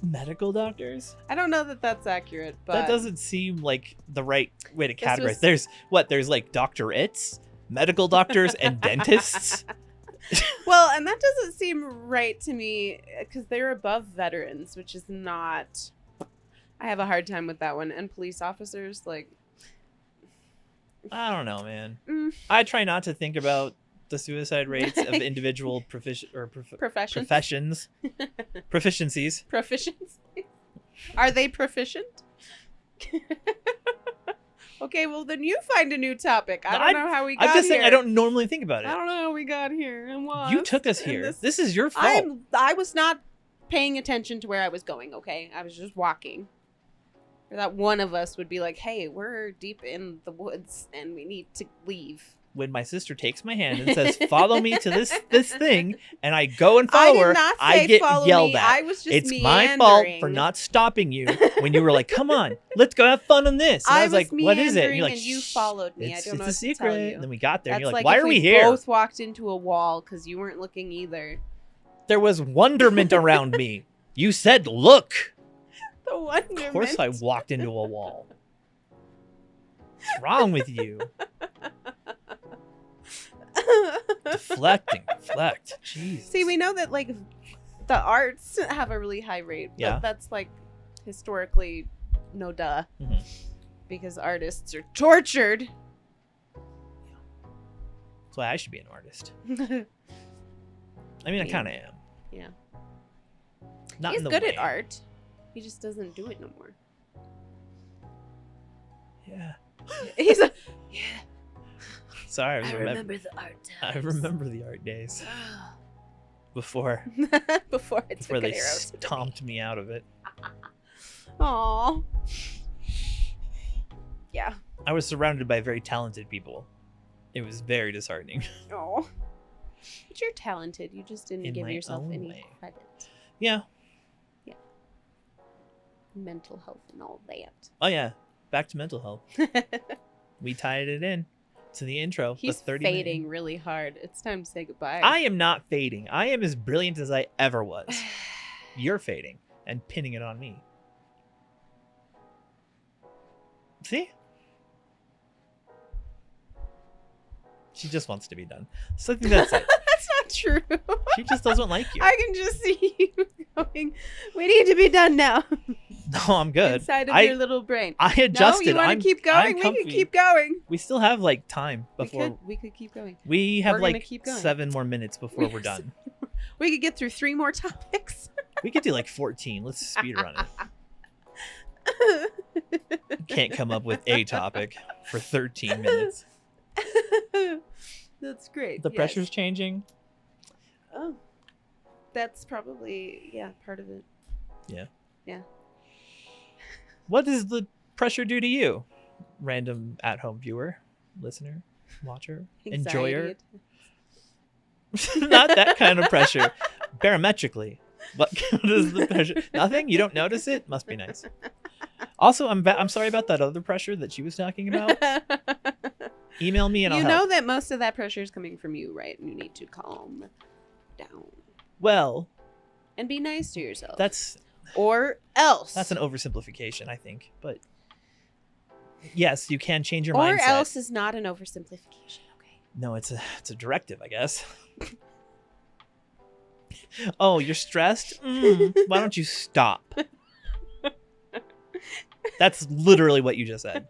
medical doctors? I don't know that that's accurate, but That doesn't seem like the right way to This categorize. was- There's like doctorates, medical doctors, and dentists. well, and that doesn't seem right to me because they're above veterans, which is not. I have a hard time with that one. And police officers, like, I don't know, man. mm, I try not to think about the suicide rates of individual professions. proficiencies. Proficiency. Are they proficient? Okay, well then you find a new topic. I don't know how we got I'm just here. saying I don't normally think about it. I don't know how we got here. And what? You took us And here. This is your fault. I was not paying attention to where I was going, okay? I was just walking. Or that one of us would be like, hey, we're deep in the woods and we need to leave. When my sister takes my hand and says, "Follow me to this thing," and I go and I follow did her, not I say get follow yelled me. at. I was just It's my fault for meandering. not stopping you when you were like, "Come on, let's go have fun on this." And I was like, "What is it?" And you're like, and you "Shh, followed me. I It's don't know a what secret." to tell you. And then we got there, and That's you're like, like "Why if are we we here?" both walked into a wall because you weren't looking either. There was wonderment around me. You said, "Look." The wonderment. Of course, I walked into a wall. What's wrong with you? Deflect. Jeez. See, we know that like the arts have a really high rate. But Yeah. that's like historically no duh. Mhm. Because artists are tortured. That's why I should be an artist. I mean, I Yeah. kind of am. Yeah. Not He's in the good way. at art. He just doesn't do it no more. Yeah. He's a yeah. Sorry, I remember the art times. I remember the art days before Before I took they an arrow to the stomped me out of it. Aw. Yeah. I was surrounded by very talented people. It was very disheartening. Oh. But you're talented. You just didn't In give my yourself own any way. credit. Yeah. Mental health and all Oh yeah. Back to mental health. that. We tied it in to the intro. He's the 30 fading minute- really hard. It's time to say goodbye. I am not fading. I am as brilliant as I ever was. You're fading and pinning it on me. See? She just wants to be done. So I think that's it. That's not true. She just doesn't like you. I can just see you going, we need to be done now. No, I'm good. Inside of your little brain. I adjusted. No, you want I'm- to keep I'm going? We comfy. can keep going. We still have like time before We could keep going. we have We're gonna like keep going. 7 more minutes before we're done. We could get through 3 more topics. We could do like 14. Let's speed run it. Can't come up with a topic for 13 minutes. That's great. The yes. pressure's changing. Oh, that's probably part of it. Yeah. What does the pressure do to you? Random at-home viewer, listener, watcher, enjoyer. Anxiety. Not that kind of pressure. Barometrically. What is the pressure? Nothing? You don't notice it? Must be nice. Also, I'm sorry about that other pressure that she was talking about. Email me and I'll You help. know that most of that pressure is coming from you, right? And you need to calm down Well, and be nice to yourself. that's Or else. an oversimplification, I think. But yes, you can change your or mindset. else is not an oversimplification. Okay. No, it's a directive, I guess. Oh, you're stressed? Why don't you stop? That's literally what you just said.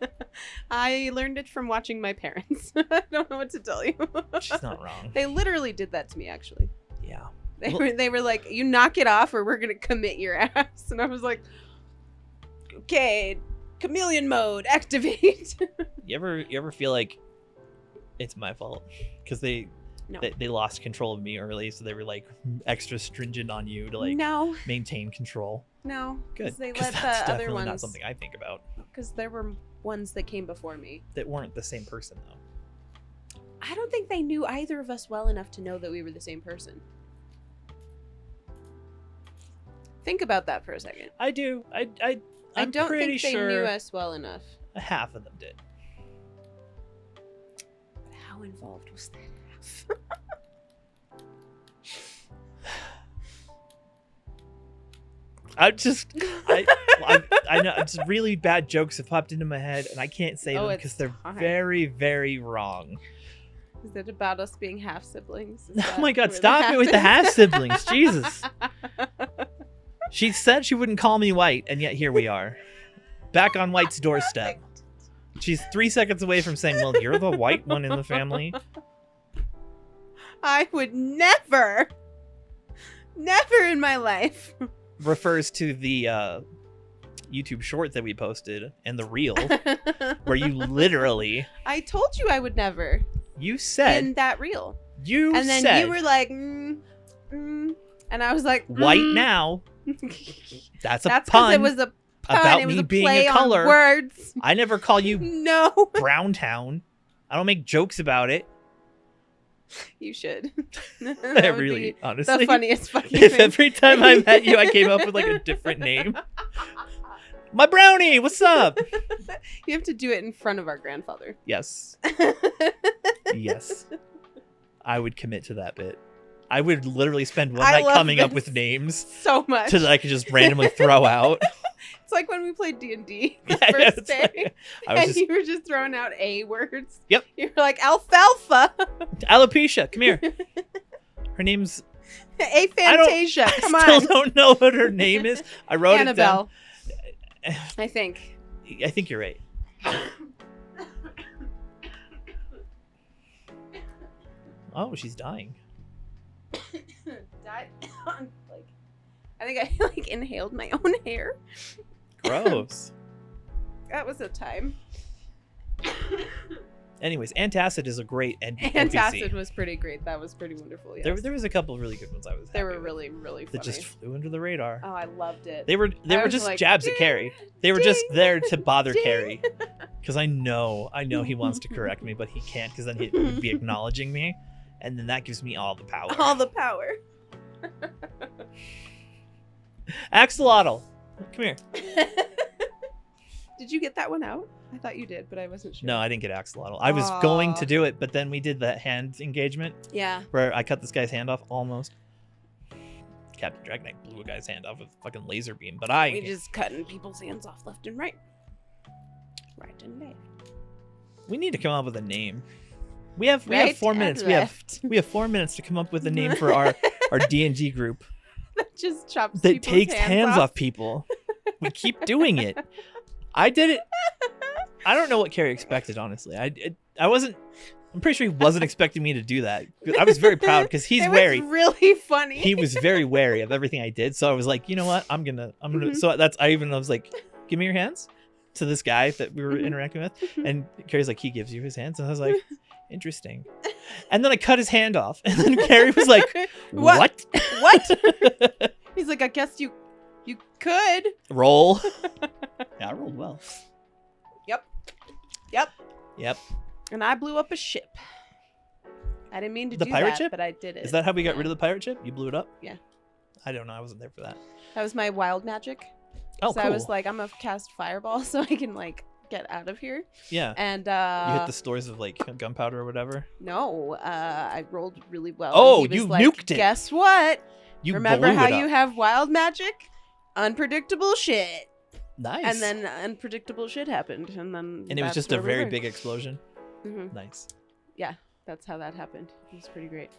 I learned it from watching my parents. I don't know what to tell you. She's not wrong. They literally did that to me, actually. Yeah. They were like, you knock it off or we're going to commit your ass. And I was like, okay, chameleon mode, activate. You ever feel like it's my fault? Because they lost control of me early, so they were like extra stringent on you to like maintain control. No. Good. They Because let that's the other definitely ones. not something I think about. Because there were ones that came before me. That weren't the same person, though. I don't think they knew either of us well enough to know that we were the same person. Think about that for a second. I do. I'm I don't pretty think they sure knew us well enough. half of them did. But how involved was that half? I know it's really bad jokes have popped into my head, and I can't say them because they're very, very wrong. Is it about us being half siblings? Oh my god, stop it with the half siblings. Jesus. She said she wouldn't call me white, and yet here we are. Back on White's doorstep. She's 3 seconds away from saying, well, you're the white one in the family. I would never in my life. Refers to the YouTube short that we posted and the reel where you literally... I told you I would never. You said... In that reel. And then you were like, and I was like, white now. That's because pun. it was a pun. About it was me a being play a color. on words. I never call you No. Browntown. I don't make jokes about it. You should. I really, honestly. The funniest fucking If thing. every time I met you, I came up with like a different name. My brownie, what's up? You have to do it in front of our grandfather. Yes. Yes. I would commit to that bit. I would literally spend one night coming up with names so much that I could just randomly throw out. It's like when we played D&D the Yeah, first day, like, you were just throwing out A words. Yep. You were like, alfalfa. Alopecia, come here. Her name's... Aphantasia, come on. I still don't know what her name is. I wrote Annabelle, it down. I think. I think you're right. Oh, she's dying. Died. I think I inhaled my own hair. Gross. That was a time. Anyways, Antacid is a great Antacid was pretty great. That was pretty wonderful. Yes. There was a couple of really good ones. They were really, really funny. That just flew under the radar. Oh, I loved it. They were just like, jabs at Carrie. They were just there to bother Carrie. Because I know he wants to correct me, but he can't because then he would be acknowledging me. And then that gives me all the power. All the power. Axolotl, come here. Did you get that one out? I thought you did, but I wasn't sure. No, I didn't get Axolotl. I was going to do it, but then we did that hand engagement. Yeah. Where I cut this guy's hand off almost. Captain Dragonknight blew a guy's hand off with a fucking laser beam, but we just cutting people's hands off left and right. Right and left. We need to come up with a name. We have 4 minutes. We have 4 minutes to come up with a name for our D&D group. That just chops that people's takes hands off people. We keep doing it. I did it. I don't know what Carrie expected, honestly. I wasn't. I'm pretty sure he wasn't expecting me to do that. I was very proud because he's wary. It was really funny. He was very wary of everything I did, so I was like, you know what? I'm gonna. So I was like, give me your hands to this guy that we were interacting with, and Carrie's like, he gives you his hands, and I was like, interesting. And then I cut his hand off, and then Carrie was like, what? What? He's like, I guess you could roll. Yeah, I rolled well. Yep. And I blew up a ship. I didn't mean to do pirate that, ship? but I did it. Is that how we got rid of the pirate ship? You blew it up? Yeah. I don't know. I wasn't there for that. That was my wild magic. Oh, so cool. I was like, I'm gonna cast fireball so I can get out of here. Yeah. And you hit the stores of gunpowder or whatever. No, I rolled really well. Oh, you nuked it. Guess what? You remember blew how it up. you have wild magic? Unpredictable shit. Nice. And then unpredictable shit happened, and then it was just a very big explosion. Mm-hmm. Nice. Yeah. That's how that happened. It was pretty great.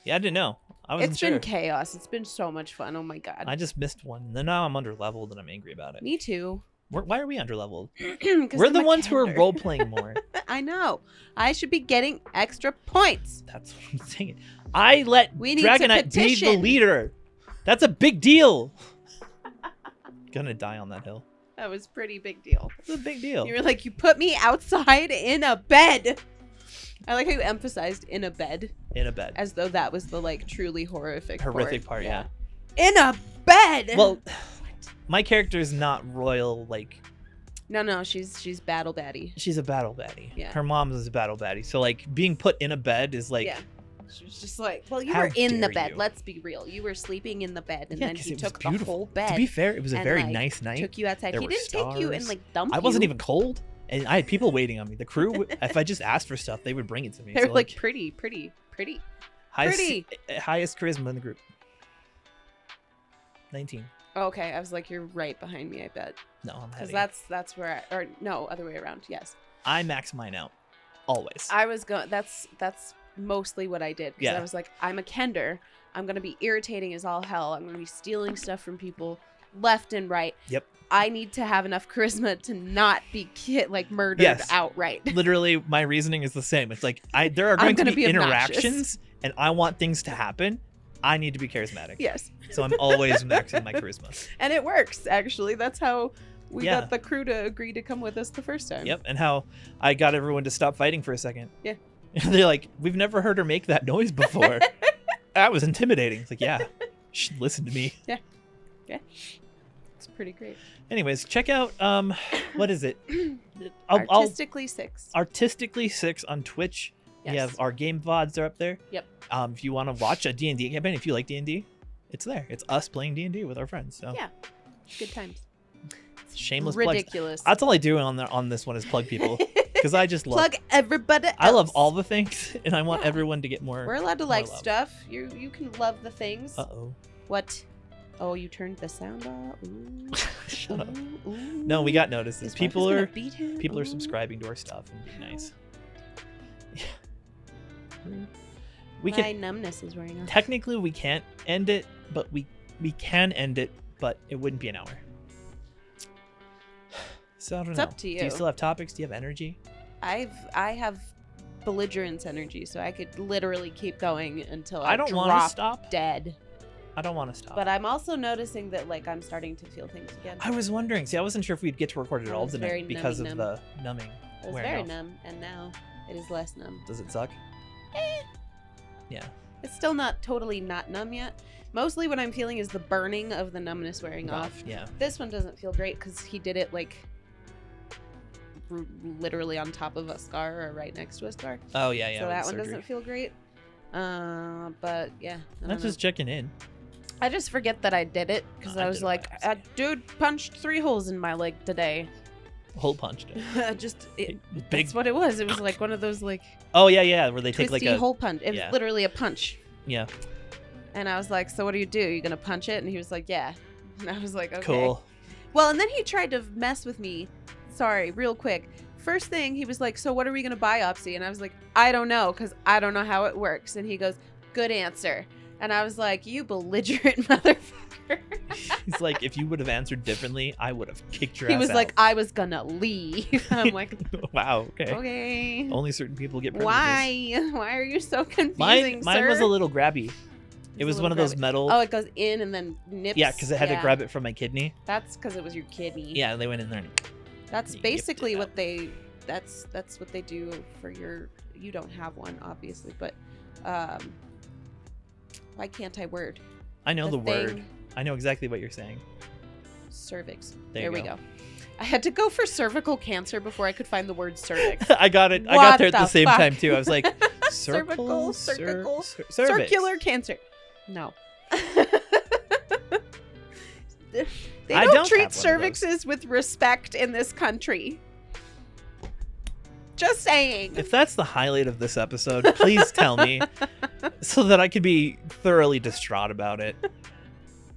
Yeah, I didn't know. I wasn't It's sure. been chaos. It's been so much fun. Oh my god. I just missed one. And then now I'm under leveled and I'm angry about it. Me too. Why are we under leveled? 'Cause We're I'm the a ones who are candor. role playing more. I know. I should be getting extra points. That's what I'm saying. I let We need to Dragonite be the petition. leader. That's a big deal. Gonna die on that hill. That was a pretty big deal. It's a big deal. You were like, you put me outside in a bed. I like how you emphasized in a bed, In a bed. as though that was the like truly horrific Part, yeah. In a bed. Well, my character is not royal. Like, no, she's battle baddie. she's a battle baddie. Yeah. Her mom is a battle baddie. So like being put in a bed is like. Yeah. She was just like, well, you How were in the dare bed. you. Let's be real. You were sleeping in the bed, and Yeah, then 'cause he it was took the beautiful. whole bed. To be fair, it was a and, very like, nice night. Took you outside. There He were didn't take you and stars. like dump you. I wasn't even cold, and I had people waiting on me. The crew, if I just asked for stuff, they would bring it to me. They were So, like pretty. highest, pretty. highest charisma in the group. 19. Okay, I was like, you're right behind me. I bet. No, I'm Because heavy. that's where or no, other way around. Yes, I max mine out, always. I was going. That's mostly what I did. Because Yeah. I was like, I'm a kender. I'm gonna be irritating as all hell. I'm gonna be stealing stuff from people left and right. Yep. I need to have enough charisma to not be murdered Yes. outright. Literally, my reasoning is the same. It's like there are I'm going to gonna be be obnoxious. interactions, and I want things to happen. I need to be charismatic. Yes, So I'm always maxing my charisma. and it works. Actually, that's how we Yeah. got the crew to agree to come with us the first time. Yep. And how I got everyone to stop fighting for a second. Yeah. They're like, we've never heard her make that noise before. That was intimidating. It's like, yeah, listen to me. It's pretty great. Anyways, check out what is it? I'll Artistically 6. Artistically 6 on Twitch. Yes. We have our game VODs are up there. Yep. If you want to watch a D&D campaign, if you like D&D, it's there. It's us playing D&D with our friends. So Yeah. Good times. shameless plugs. Ridiculous. That's all I do on this one is plug people because I just love. Plug everybody else. I love all the things, and I want Yeah. everyone to get more. We're allowed to like love. stuff. You can love the things. Uh-oh. What? Oh, you turned the sound off. Ooh. Shut up. Ooh, ooh. No, we got notices. His wife People is gonna are beat him. people are Ooh. subscribing to our stuff and being nice. Yeah. My We can numbness is wearing off. technically we can't end it, but we can end it, but it wouldn't be an hour. So I don't It's know. up to Do you you. still have topics? Do you have energy? I have belligerence energy, so I could literally keep going until I I don't want want to stop. dead. I don't want to stop. But I'm also noticing that like I'm starting to feel things again. I was wondering. See, I wasn't sure if we'd get to record it I all was very tonight because of nummy the numbing. It was wearing very off. numb, and now it is less numb. Does it suck? Yeah. It's still not totally not numb yet. Mostly what I'm feeling is the burning of the numbness wearing off. Yeah. This one doesn't feel great because he did it like literally on top of a scar or right next to a scar. Oh yeah, yeah. So with that the one surgery. doesn't feel great. But yeah. I Not don't know. just checking in. I just forget that I did it because I I did was it like, by a accident. dude punched 3 holes in my leg today. Hole punched it. Big. Big. That's what it was. It was like one of those like Oh yeah, yeah. Where they take twisty like a hole punch. It was yeah. literally a punch. yeah. And I was like, so what do? You gonna punch it? And he was like, yeah. And I was like, okay. Cool. Well, and then he tried to mess with me. Sorry, real quick. First thing, he was like, so what are we gonna biopsy? And I was like, I don't know, because I don't know how it works. And he goes, good answer. And I was like, you belligerent motherfucker. He's like, if you would have answered differently, I would have kicked your He ass was out. like, I was gonna leave. I'm like, wow. Okay. okay. Only certain people get privileges. Why? Why are you so confusing, Mine sir? was a little grabby. It a was little one of those grabby. metal. Oh, it goes in and then nips. yeah, because I had to grab it from my kidney. That's because it was your kidney. Yeah, they went in there. And That's You yipped basically it what out. they. That's what they do for your. You don't have one, obviously, but why can't I word? I know the word. thing- I know exactly what you're saying. Cervix. There we you go. go. I had to go for cervical cancer before I could find the word cervix. I got it. I What got there at the the same fuck? time too. I was like, Cervical, circle, cervical, cervix. Circular cancer. No. They I don't don't treat have one of those. cervixes with respect in this country. Just saying. If that's the highlight of this episode, please tell me so that I could be thoroughly distraught about it.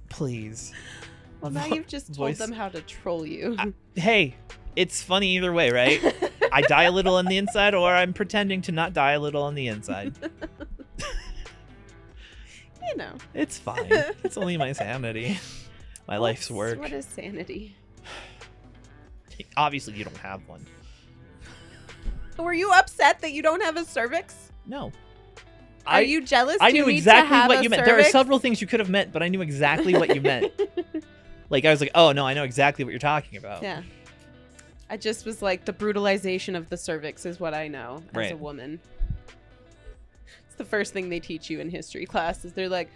Please. Well, now you've just told voice- them how to troll you. Hey, it's funny either way, right? I die a little on the inside, or I'm pretending to not die a little on the inside. You know. It's fine. It's only my sanity. My life's work. What is sanity? Obviously, you don't have one. Were you upset that you don't have a cervix? No. Are you jealous? I Do you knew need exactly to have what a you meant. There are cervix? several things you could have meant, but I knew exactly what you meant. Like, I was like, oh, no, I know exactly what you're talking about. Yeah. I just was like, the brutalization of the cervix is what I know as a Right. woman. It's the first thing they teach you in history class is they're like,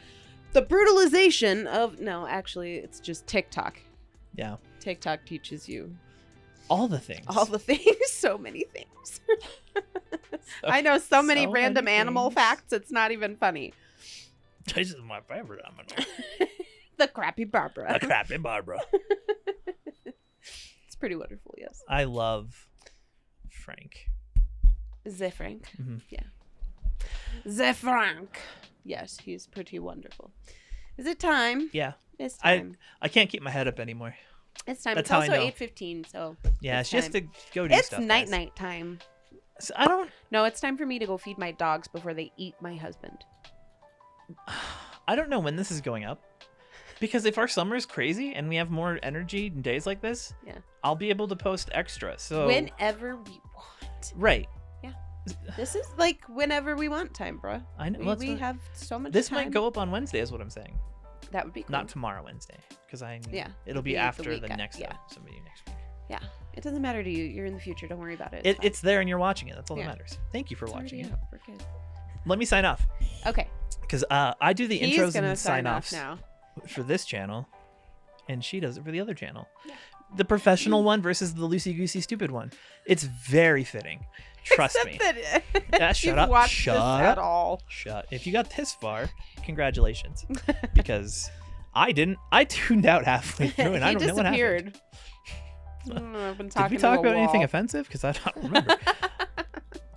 the brutalization of... No, actually, it's just TikTok. Yeah. TikTok teaches you All the things. all the things. So many things. I know so many so random many animal things. facts. It's not even funny. This is my favorite animal. The crappy Barbara. The crappy Barbara. It's pretty wonderful, yes. I love Frank. The Frank. Mhm. Yeah. The Frank. Yes, he's pretty wonderful. Is it time? Yeah. It's time. I can't keep my head up anymore. It's time. That's It's how I also know. 8:15, so Yeah, It's she has to time. go do it's stuff. night guys. night time. So I don't. No, it's time for me to go feed my dogs before they eat my husband. I don't know when this is going up. Because if our summer is crazy and we have more energy in days like this, Yeah. I'll be able to post extra. So Whenever we want. right. This is like whenever we want time, bruh. I know. We, well, that's we what- have so much this time. might go up on Wednesday, is what I'm saying. That would be cool. Not tomorrow, Wednesday, because Yeah, it'll be the after week the af- next yeah. somebody next week. Yeah. It doesn't matter to you. You're in the future. Don't worry about it. It, fine. it's there and you're watching it. That's all Yeah. that matters. Thank you for It's watching already it. out. We're good. Let me sign off Okay. because I do the He's intros gonna and sign off sign-offs now. for this channel, and she does it for the other channel. Yeah. The professional one versus the loosey-goosey stupid one. It's very fitting. Trust me. Except that Yeah, if shut you've up. watched Shut this up. at all. Shut. If you got this far, congratulations. Because I didn't. I tuned out halfway through, and I don't know what happened. disappeared. I don't know, I've been Did talking we talk to a about anything wall. offensive? Because I don't remember.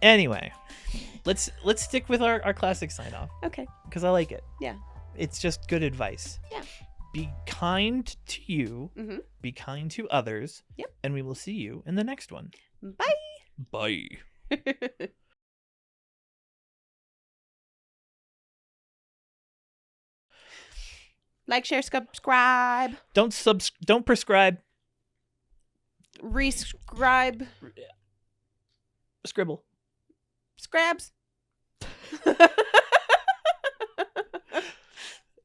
Anyway, let's stick with our classic sign off Okay. because I like it. Yeah. It's just good advice. Yeah. Be kind to you. Mm-hmm. Be kind to others. Yep. And we will see you in the next one. Bye. Bye. Like, share, subscribe, Don't prescribe. rescribe, Scribble. scrabs.